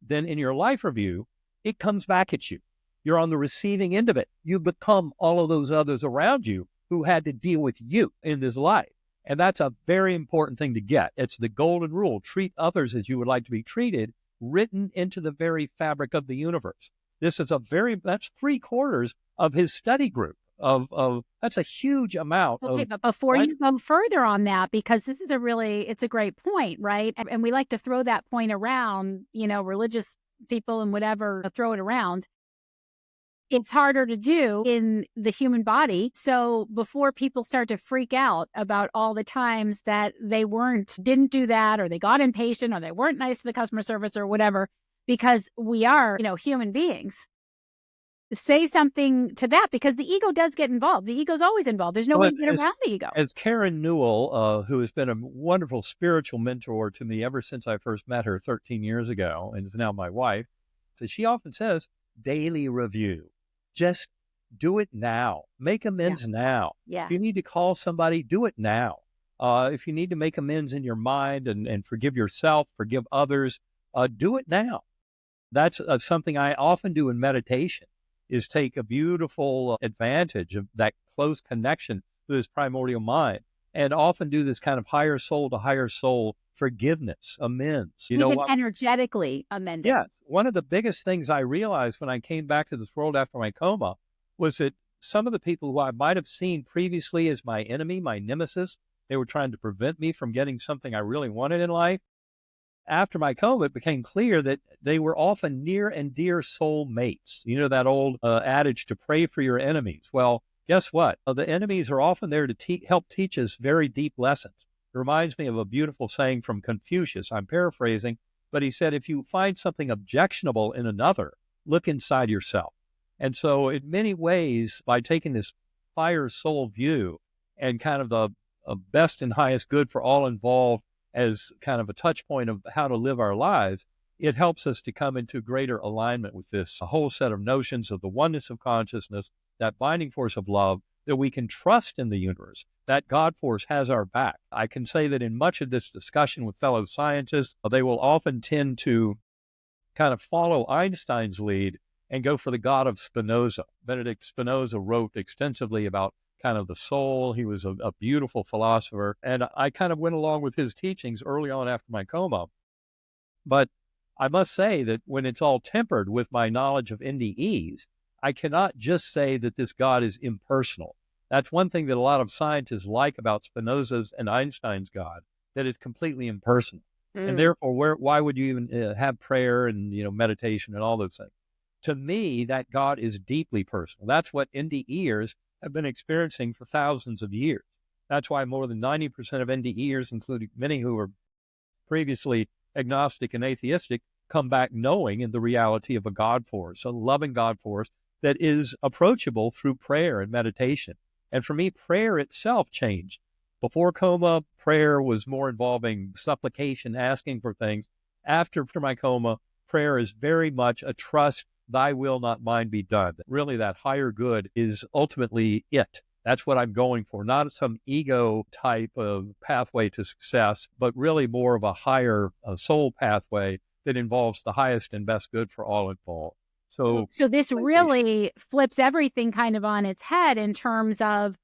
then in your life review, it comes back at you. You're on the receiving end of it. You become all of those others around you who had to deal with you in this life. And that's a very important thing to get. It's the golden rule. Treat others as you would like to be treated, written into the very fabric of the universe. That's 3/4 of his study group. That's a huge amount. Okay, but before you go further on that, because this is it's a great point, right? And we like to throw that point around, religious people and whatever, throw it around. It's harder to do in the human body. So before people start to freak out about all the times that they didn't do that, or they got impatient, or they weren't nice to the customer service or whatever, because we are, human beings, say something to that, because the ego does get involved. The ego's always involved. There's no way to get around the ego. As Karen Newell, who has been a wonderful spiritual mentor to me ever since I first met her 13 years ago and is now my wife, so she often says, daily review. Just do it now. Make amends now. Yeah. If you need to call somebody, do it now. If you need to make amends in your mind and forgive yourself, forgive others, do it now. That's something I often do in meditation, is take a beautiful advantage of that close connection to this primordial mind, and often do this kind of higher soul to higher soul forgiveness, amends. You know Even what? energetically amending. Yes. One of the biggest things I realized when I came back to this world after my coma was that some of the people who I might have seen previously as my enemy, my nemesis, they were trying to prevent me from getting something I really wanted in life. After my coma, it became clear that they were often near and dear soul mates. You know, that old adage to pray for your enemies. Well, guess what? The enemies are often there to help teach us very deep lessons. It reminds me of a beautiful saying from Confucius. I'm paraphrasing, but he said, if you find something objectionable in another, look inside yourself. And so in many ways, by taking this higher soul view and kind of the best and highest good for all involved as kind of a touch point of how to live our lives, it helps us to come into greater alignment with this whole set of notions of the oneness of consciousness, that binding force of love, that we can trust in the universe, that God force has our back. I can say that in much of this discussion with fellow scientists, they will often tend to kind of follow Einstein's lead and go for the God of Spinoza. Benedict Spinoza wrote extensively about kind of the soul. He was a beautiful philosopher. And I kind of went along with his teachings early on after my coma. But I must say that when it's all tempered with my knowledge of NDEs, I cannot just say that this God is impersonal. That's one thing that a lot of scientists like about Spinoza's and Einstein's God, that it's completely impersonal. And therefore, why would you even have prayer and, meditation and all those things? To me, that God is deeply personal. That's what NDEers have been experiencing for thousands of years. That's why more than 90% of NDEers, including many who were previously agnostic and atheistic, come back knowing in the reality of a God force, a loving God force that is approachable through prayer and meditation. And for me, prayer itself changed. Before coma, prayer was more involving supplication, asking for things. After my coma, prayer is very much a trust, thy will, not mine, be done. Really, that higher good is ultimately it. That's what I'm going for, not some ego type of pathway to success, but really more of a higher soul pathway that involves the highest and best good for all involved. So this really flips everything kind of on its head in terms of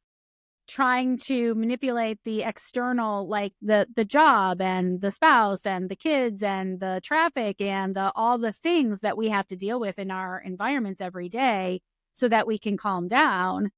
trying to manipulate the external, like the job and the spouse and the kids and the traffic and all the things that we have to deal with in our environments every day so that we can calm down.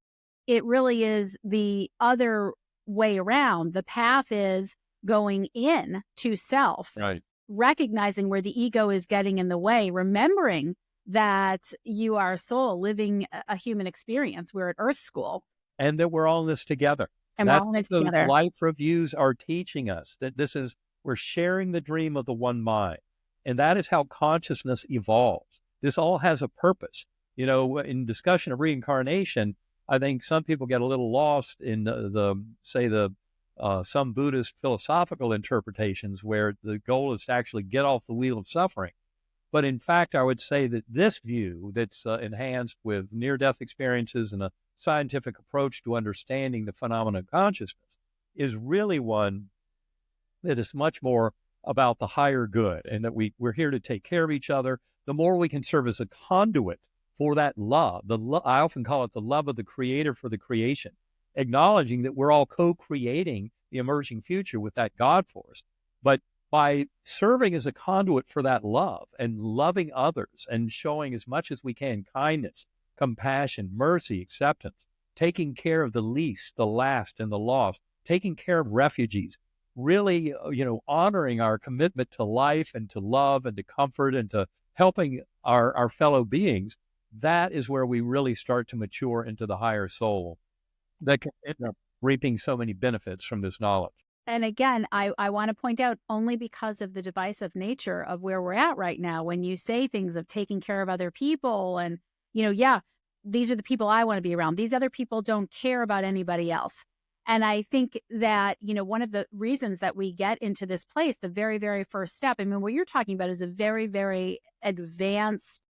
It really is the other way around. The path is going in to self, right. Recognizing where the ego is getting in the way, remembering that you are a soul living a human experience. We're at Earth School. And that we're all in this together. And that's we're all in it what together. The life reviews are teaching us that we're sharing the dream of the one mind. And that is how consciousness evolves. This all has a purpose. In discussion of reincarnation, I think some people get a little lost in some Buddhist philosophical interpretations where the goal is to actually get off the wheel of suffering. But in fact, I would say that this view that's enhanced with near-death experiences and a scientific approach to understanding the phenomena of consciousness is really one that is much more about the higher good, and that we're here to take care of each other. The more we can serve as a conduit for that love, I often call it the love of the creator for the creation, acknowledging that we're all co-creating the emerging future with that God force. But by serving as a conduit for that love and loving others and showing as much as we can kindness, compassion, mercy, acceptance, taking care of the least, the last, and the lost, taking care of refugees, really, honoring our commitment to life and to love and to comfort and to helping our fellow beings, that is where we really start to mature into the higher soul that can end up reaping so many benefits from this knowledge. And again, I want to point out, only because of the divisive nature of where we're at right now, when you say things of taking care of other people and, these are the people I want to be around. These other people don't care about anybody else. And I think that, one of the reasons that we get into this place, the very, very first step, what you're talking about is a very, very advanced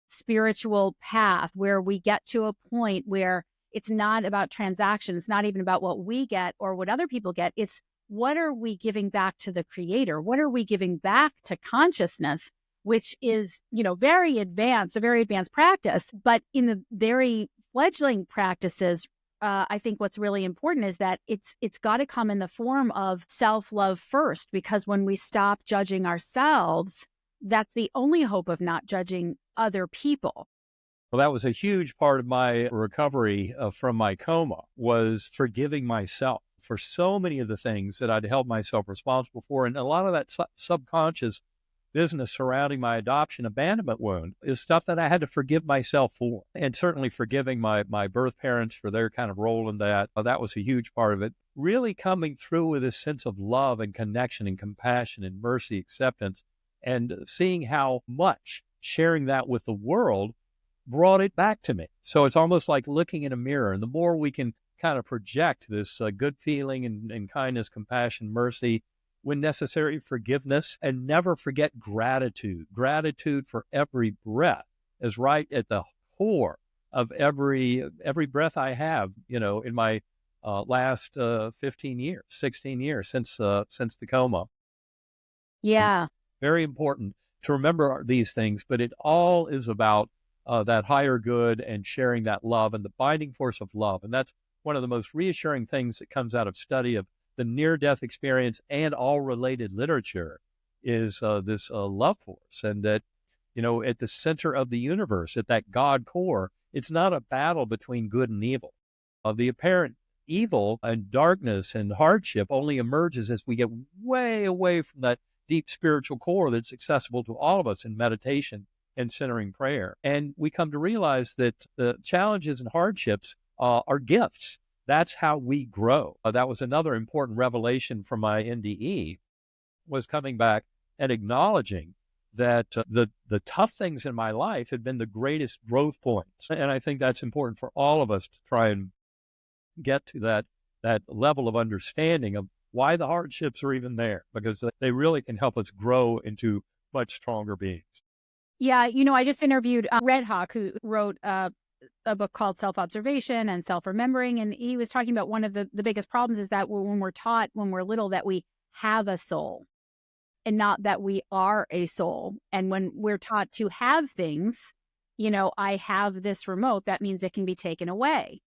spiritual path where we get to a point where it's not about transactions. It's not even about what we get or what other people get. It's what are we giving back to the creator? What are we giving back to consciousness, which is, very advanced, a very advanced practice. But in the very fledgling practices I think what's really important is that it's got to come in the form of self-love first, because when we stop judging ourselves, that's the only hope of not judging other people. Well, that was a huge part of my recovery from my coma, was forgiving myself for so many of the things that I'd held myself responsible for. And a lot of that subconscious business surrounding my adoption abandonment wound is stuff that I had to forgive myself for. And certainly forgiving my birth parents for their kind of role in that. That was a huge part of it. Really coming through with this sense of love and connection and compassion and mercy, acceptance, and seeing how much sharing that with the world brought it back to me. So it's almost like looking in a mirror. And the more we can kind of project this good feeling and kindness, compassion, mercy, when necessary, forgiveness, and never forget gratitude. Gratitude for every breath is right at the core of every breath I have, in my last 15 years, 16 years since the coma. Yeah. Very important to remember these things, but it all is about that higher good and sharing that love and the binding force of love. And that's one of the most reassuring things that comes out of study of the near-death experience and all related literature is this love force. And that, at the center of the universe, at that God core, it's not a battle between good and evil. The apparent evil and darkness and hardship only emerges as we get way away from that deep spiritual core that's accessible to all of us in meditation and centering prayer. And we come to realize that the challenges and hardships are gifts. That's how we grow. That was another important revelation from my NDE, was coming back and acknowledging that the tough things in my life had been the greatest growth points. And I think that's important for all of us to try and get to that level of understanding of why the hardships are even there, because they really can help us grow into much stronger beings. Yeah. I just interviewed Red Hawk, who wrote a book called Self-Observation and Self-Remembering. And he was talking about one of the biggest problems is that when we're taught when we're little that we have a soul and not that we are a soul. And when we're taught to have things, I have this remote, that means it can be taken away.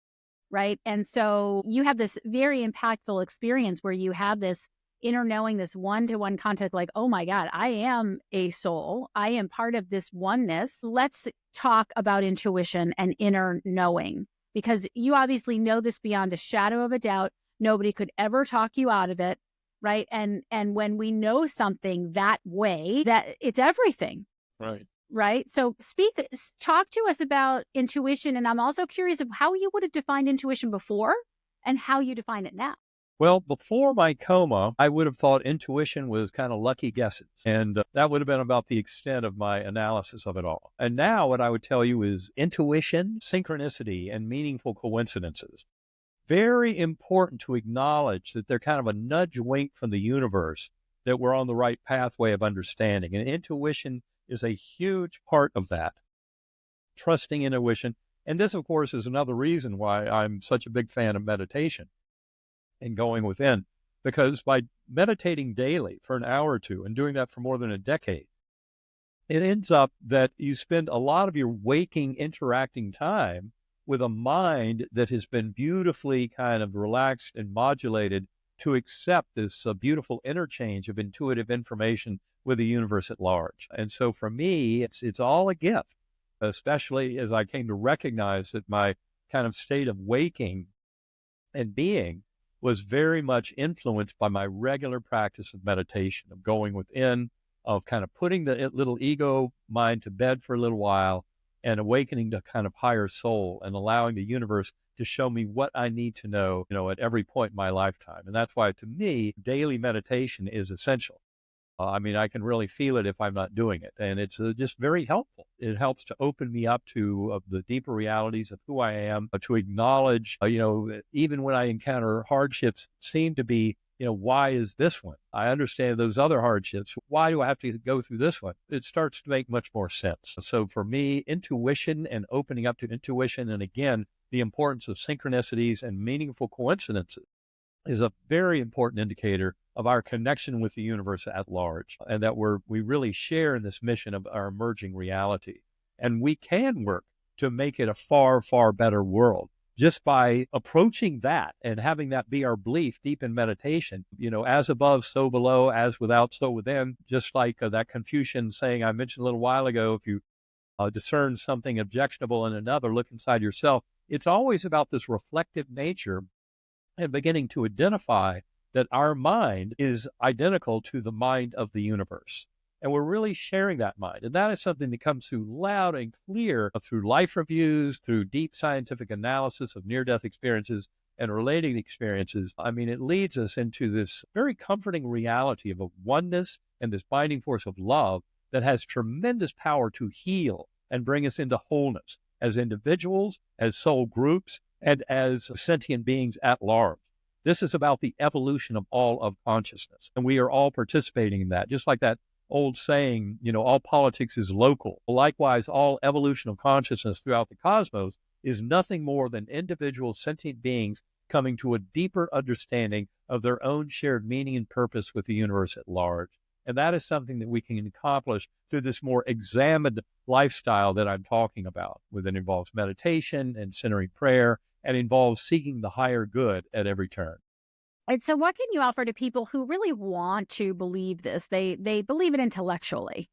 Right. And so you have this very impactful experience where you have this inner knowing, this one-to-one contact, like, oh my God, I am a soul. I am part of this oneness. Let's talk about intuition and inner knowing, because you obviously know this beyond a shadow of a doubt. Nobody could ever talk you out of it. Right. And when we know something that way, that it's everything. Right. Right. So talk to us about intuition. And I'm also curious of how you would have defined intuition before and how you define it now. Well, before my coma, I would have thought intuition was kind of lucky guesses. And that would have been about the extent of my analysis of it all. And now what I would tell you is intuition, synchronicity, and meaningful coincidences. Very important to acknowledge that they're kind of a nudge wink from the universe that we're on the right pathway of understanding. And intuition is a huge part of that. Trusting intuition. And this, of course, is another reason why I'm such a big fan of meditation and going within, because by meditating daily for an hour or two and doing that for more than a decade, it ends up that you spend a lot of your waking interacting time with a mind that has been beautifully kind of relaxed and modulated to accept this beautiful interchange of intuitive information with the universe at large. And so for me, it's all a gift, especially as I came to recognize that my kind of state of waking and being was very much influenced by my regular practice of meditation, of going within, of kind of putting the little ego mind to bed for a little while and awakening to kind of higher soul and allowing the universe to show me what I need to know, at every point in my lifetime. And that's why, to me, daily meditation is essential. I can really feel it if I'm not doing it. And it's just very helpful. It helps to open me up to the deeper realities of who I am, to acknowledge, even when I encounter hardships, seem to be, why is this one? I understand those other hardships. Why do I have to go through this one? It starts to make much more sense. So for me, intuition and opening up to intuition, and again, the importance of synchronicities and meaningful coincidences is a very important indicator of our connection with the universe at large, and that we really share in this mission of our emerging reality. And we can work to make it a far, far better world. just by approaching that and having that be our belief deep in meditation, as above, so below, as without, so within, just like that Confucian saying I mentioned a little while ago, if you discern something objectionable in another, look inside yourself. It's always about this reflective nature and beginning to identify that our mind is identical to the mind of the universe. And we're really sharing that mind. And that is something that comes through loud and clear through life reviews, through deep scientific analysis of near-death experiences and relating experiences. I mean, it leads us into this very comforting reality of a oneness and this binding force of love that has tremendous power to heal and bring us into wholeness as individuals, as soul groups, and as sentient beings at large. This is about the evolution of all of consciousness. And we are all participating in that, just like that old saying, all politics is local. Likewise, all evolution of consciousness throughout the cosmos is nothing more than individual sentient beings coming to a deeper understanding of their own shared meaning and purpose with the universe at large. And that is something that we can accomplish through this more examined lifestyle that I'm talking about, where it involves meditation and centering prayer and involves seeking the higher good at every turn. And so what can you offer to people who really want to believe this? They believe it intellectually,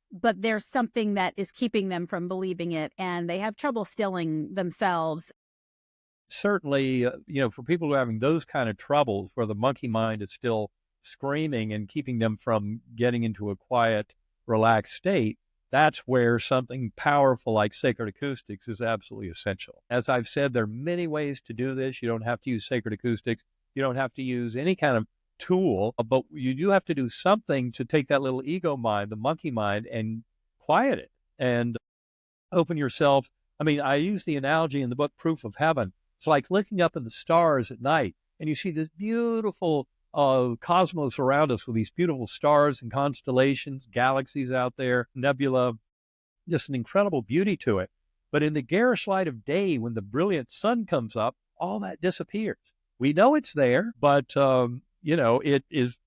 but there's something that is keeping them from believing it, and they have trouble stilling themselves. Certainly, for people who are having those kind of troubles where the monkey mind is still screaming and keeping them from getting into a quiet, relaxed state, that's where something powerful like sacred acoustics is absolutely essential. As I've said, there are many ways to do this. You don't have to use sacred acoustics. You don't have to use any kind of tool, but you do have to do something to take that little ego mind, the monkey mind, and quiet it and open yourself. I mean, I use the analogy in the book, Proof of Heaven. It's like looking up at the stars at night, and you see this beautiful cosmos around us with these beautiful stars and constellations, galaxies out there, nebula, just an incredible beauty to it. But in the garish light of day, when the brilliant sun comes up, all that disappears. We know it's there, but, it is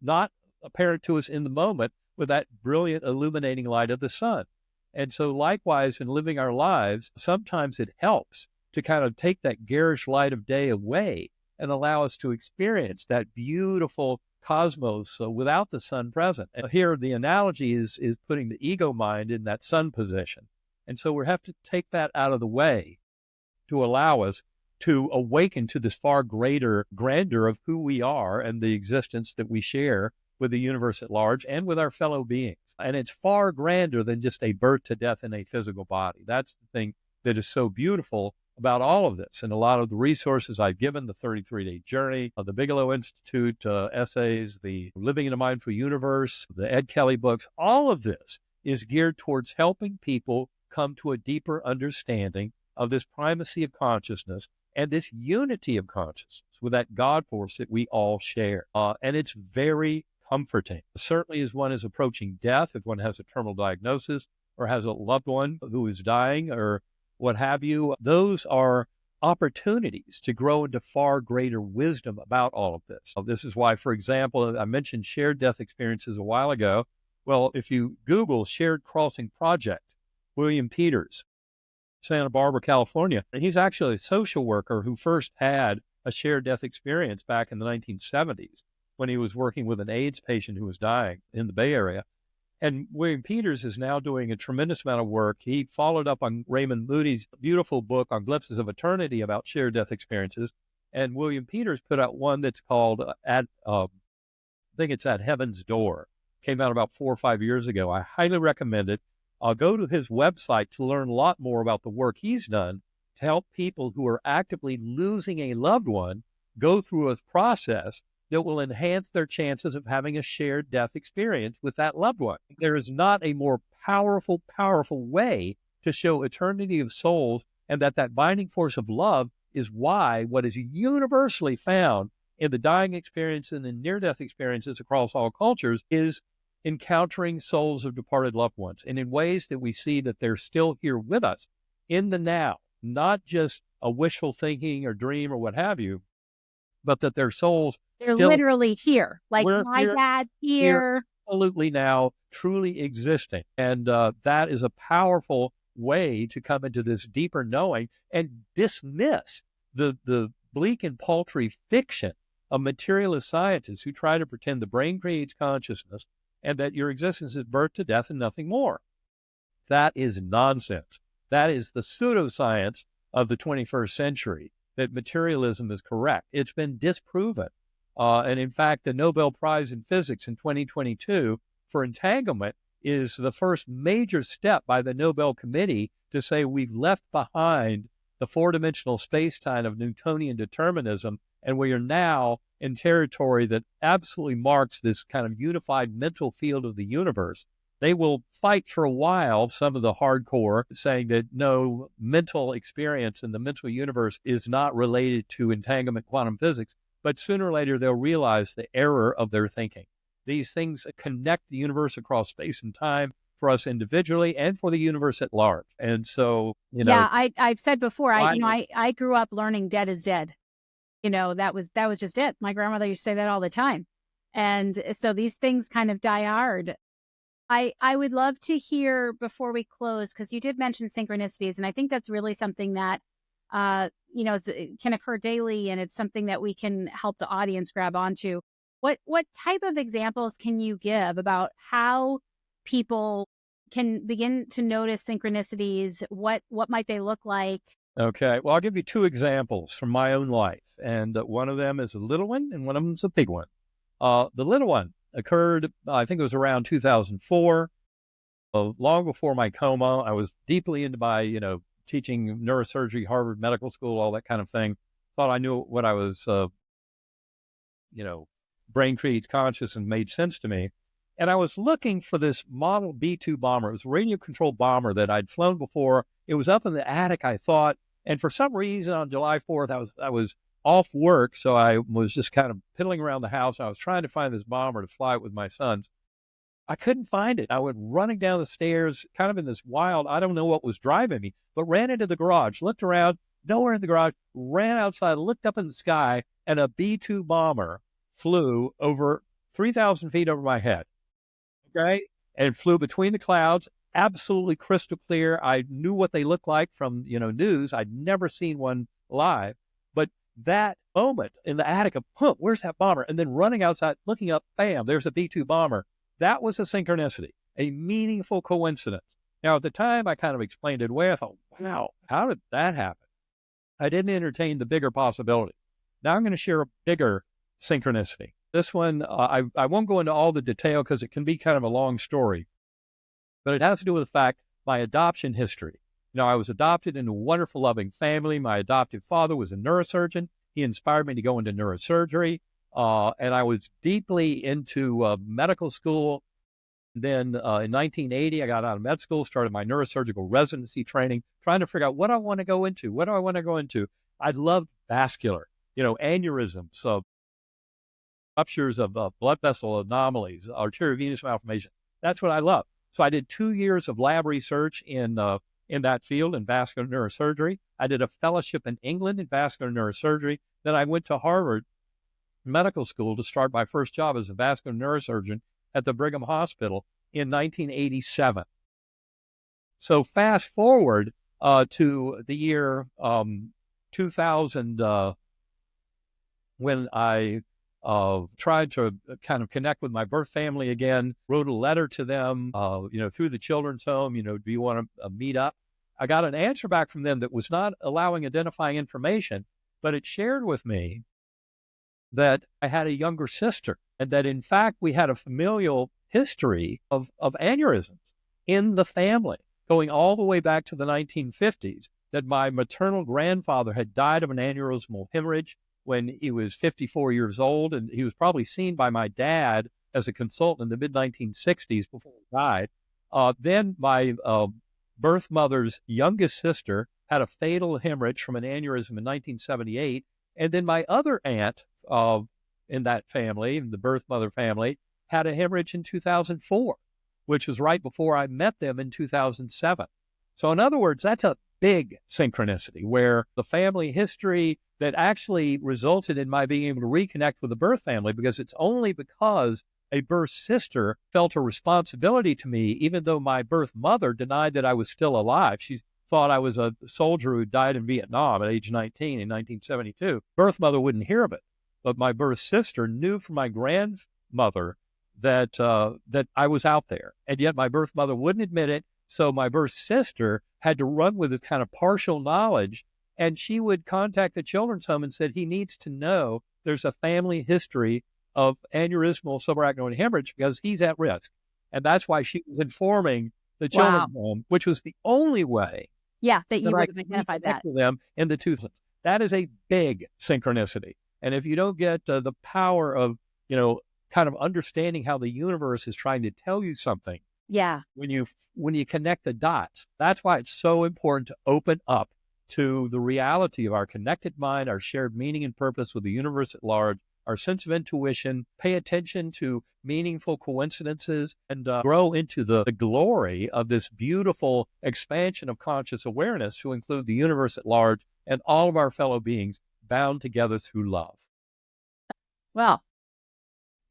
not apparent to us in the moment with that brilliant illuminating light of the sun. And so likewise, in living our lives, sometimes it helps to kind of take that garish light of day away and allow us to experience that beautiful cosmos without the sun present. And here, the analogy is putting the ego mind in that sun position. And so we have to take that out of the way to allow us to awaken to this far greater grandeur of who we are and the existence that we share with the universe at large and with our fellow beings. And it's far grander than just a birth to death in a physical body. That's the thing that is so beautiful about all of this. And a lot of the resources I've given, the 33-day journey, the Bigelow Institute essays, the Living in a Mindful Universe, the Ed Kelly books, all of this is geared towards helping people come to a deeper understanding of this primacy of consciousness and this unity of consciousness with that God force that we all share. And it's very comforting. Certainly as one is approaching death, if one has a terminal diagnosis or has a loved one who is dying or what have you, those are opportunities to grow into far greater wisdom about all of this. This is why, for example, I mentioned shared death experiences a while ago. Well, if you Google Shared Crossing Project, William Peters, Santa Barbara, California, and he's actually a social worker who first had a shared death experience back in the 1970s when he was working with an AIDS patient who was dying in the Bay Area. And William Peters is now doing a tremendous amount of work. He followed up on Raymond Moody's beautiful book on Glimpses of Eternity about shared death experiences. And William Peters put out one that's called, I think it's At Heaven's Door. Came out about 4 or 5 years ago. I highly recommend it. I'll go to his website to learn a lot more about the work he's done to help people who are actively losing a loved one go through a process that will enhance their chances of having a shared death experience with that loved one. There is not a more powerful way to show eternity of souls, and that binding force of love is why what is universally found in the dying experience and the near-death experiences across all cultures is encountering souls of departed loved ones, and in ways that we see that they're still here with us in the now, not just a wishful thinking or dream or what have you, but that their souls They're still literally here. Like my here, dad here. absolutely now, truly existing. And that is a powerful way to come into this deeper knowing and dismiss the bleak and paltry fiction of materialist scientists who try to pretend the brain creates consciousness and that your existence is birth to death and nothing more. That is nonsense. That is the pseudoscience of the 21st century, that materialism is correct. It's been disproven. And in fact, the Nobel Prize in Physics in 2022 for entanglement is the first major step by the Nobel Committee to say we've left behind the four-dimensional space-time of Newtonian determinism, and we are now in territory that absolutely marks this kind of unified mental field of the universe. They will fight for a while, some of the hardcore, saying that no, mental experience in the mental universe is not related to entanglement quantum physics, but sooner or later they'll realize the error of their thinking. These things connect the universe across space and time for us individually and for the universe at large. And so, yeah, I've said before, I grew up learning dead is dead. That was just it. My grandmother used to say that all the time. And so these things kind of die hard. I would love to hear before we close, because you did mention synchronicities, and I think that's really something that, can occur daily, and it's something that we can help the audience grab onto. What type of examples can you give about how people can begin to notice synchronicities? What might they look like? Okay, well, I'll give you two examples from my own life, and one of them is a little one, and one of them is a big one. The little one occurred, I think it was around 2004, long before my coma. I was deeply into my, teaching neurosurgery, Harvard Medical School, all that kind of thing. Thought I knew what I was, brain creates conscious, and made sense to me. And I was looking for this model B-2 bomber. It was a radio-controlled bomber that I'd flown before. It was up in the attic, I thought. And for some reason, on July 4th, I was off work, so I was just kind of piddling around the house. I was trying to find this bomber to fly it with my sons. I couldn't find it. I went running down the stairs, kind of in this wild, I don't know what was driving me, but ran into the garage, looked around, nowhere in the garage, ran outside, looked up in the sky, and a B-2 bomber flew over 3,000 feet over my head. Okay? And flew between the clouds, absolutely crystal clear. I knew what they looked like from, news. I'd never seen one live. But that moment in the attic of, where's that bomber? And then running outside, looking up, bam, there's a B-2 bomber. That was a synchronicity, a meaningful coincidence. Now, at the time, I kind of explained it away. I thought, wow, how did that happen? I didn't entertain the bigger possibility. Now I'm going to share a bigger synchronicity. This one, I won't go into all the detail because it can be kind of a long story, but it has to do with the fact my adoption history. I was adopted into a wonderful, loving family. My adoptive father was a neurosurgeon. He inspired me to go into neurosurgery, and I was deeply into medical school. Then in 1980, I got out of med school, started my neurosurgical residency training, trying to figure out what I want to go into. What do I want to go into? I loved vascular, aneurysms, ruptures of blood vessel anomalies, arteriovenous malformation. That's what I love. So I did 2 years of lab research in that field in vascular neurosurgery. I did a fellowship in England in vascular neurosurgery. Then I went to Harvard Medical School to start my first job as a vascular neurosurgeon at the Brigham Hospital in 1987. So fast forward to the year 2000, when I tried to kind of connect with my birth family again, wrote a letter to them, through the children's home, do you want to meet up? I got an answer back from them that was not allowing identifying information, but it shared with me that I had a younger sister and that in fact we had a familial history of aneurysms in the family going all the way back to the 1950s, that my maternal grandfather had died of an aneurysmal hemorrhage when he was 54 years old, and he was probably seen by my dad as a consultant in the mid-1960s before he died. Then my birth mother's youngest sister had a fatal hemorrhage from an aneurysm in 1978, and then my other aunt in that family, in the birth mother family, had a hemorrhage in 2004, which was right before I met them in 2007. So in other words, that's a big synchronicity where the family history that actually resulted in my being able to reconnect with the birth family, because it's only because a birth sister felt a responsibility to me, even though my birth mother denied that I was still alive. She thought I was a soldier who died in Vietnam at age 19 in 1972. Birth mother wouldn't hear of it. But my birth sister knew from my grandmother that that I was out there. And yet my birth mother wouldn't admit it. So my birth sister had to run with this kind of partial knowledge. And she would contact the children's home and said, he needs to know there's a family history of aneurysmal subarachnoid hemorrhage because he's at risk. And that's why she was informing the children's home, which was the only way that you would have identified that with them in the 2000s. That is a big synchronicity. And if you don't get the power of, kind of understanding how the universe is trying to tell you something, when you connect the dots, that's why it's so important to open up to the reality of our connected mind, our shared meaning and purpose with the universe at large, our sense of intuition, pay attention to meaningful coincidences, and grow into the glory of this beautiful expansion of conscious awareness to include the universe at large and all of our fellow beings bound together through love. Well,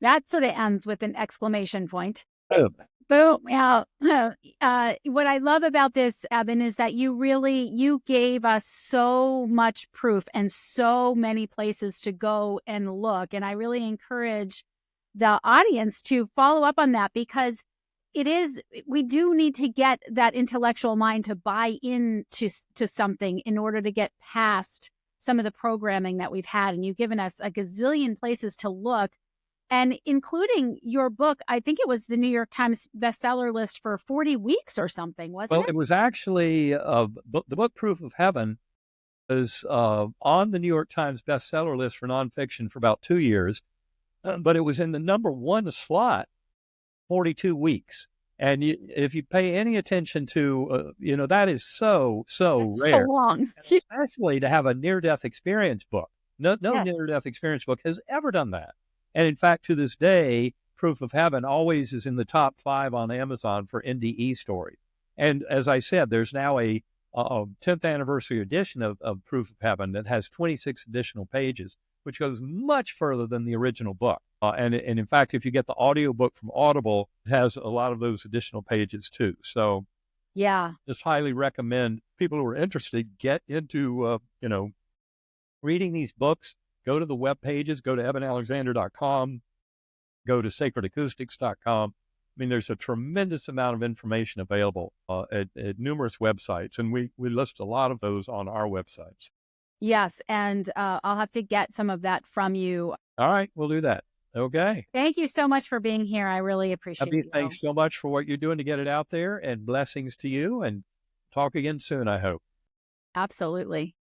that sort of ends with an exclamation point. Boom. Boom. Yeah. What I love about this, Eben, is that you gave us so much proof and so many places to go and look. And I really encourage the audience to follow up on that, because we do need to get that intellectual mind to buy into something in order to get past some of the programming that we've had. And you've given us a gazillion places to look, and including your book. I think it was the New York Times bestseller list for 40 weeks or something, wasn't it? Well, it was actually the book Proof of Heaven was on the New York Times bestseller list for nonfiction for about 2 years, but it was in the number one slot 42 weeks. And if you pay any attention to, that is so rare. So long. Especially to have a near-death experience book. No near-death experience book has ever done that. And in fact, to this day, Proof of Heaven always is in the top 5 on Amazon for NDE stories. And as I said, there's now a 10th anniversary edition of Proof of Heaven that has 26 additional pages, which goes much further than the original book. And in fact, if you get the audiobook from Audible, it has a lot of those additional pages too. So just highly recommend people who are interested get into, reading these books. Go to the web pages, go to ebenalexander.com, go to sacredacoustics.com. I mean, there's a tremendous amount of information available at numerous websites, and we list a lot of those on our websites. Yes, and I'll have to get some of that from you. All right, we'll do that. Okay. Thank you so much for being here. I really appreciate it. Thanks so much for what you're doing to get it out there, and blessings to you, and talk again soon, I hope. Absolutely.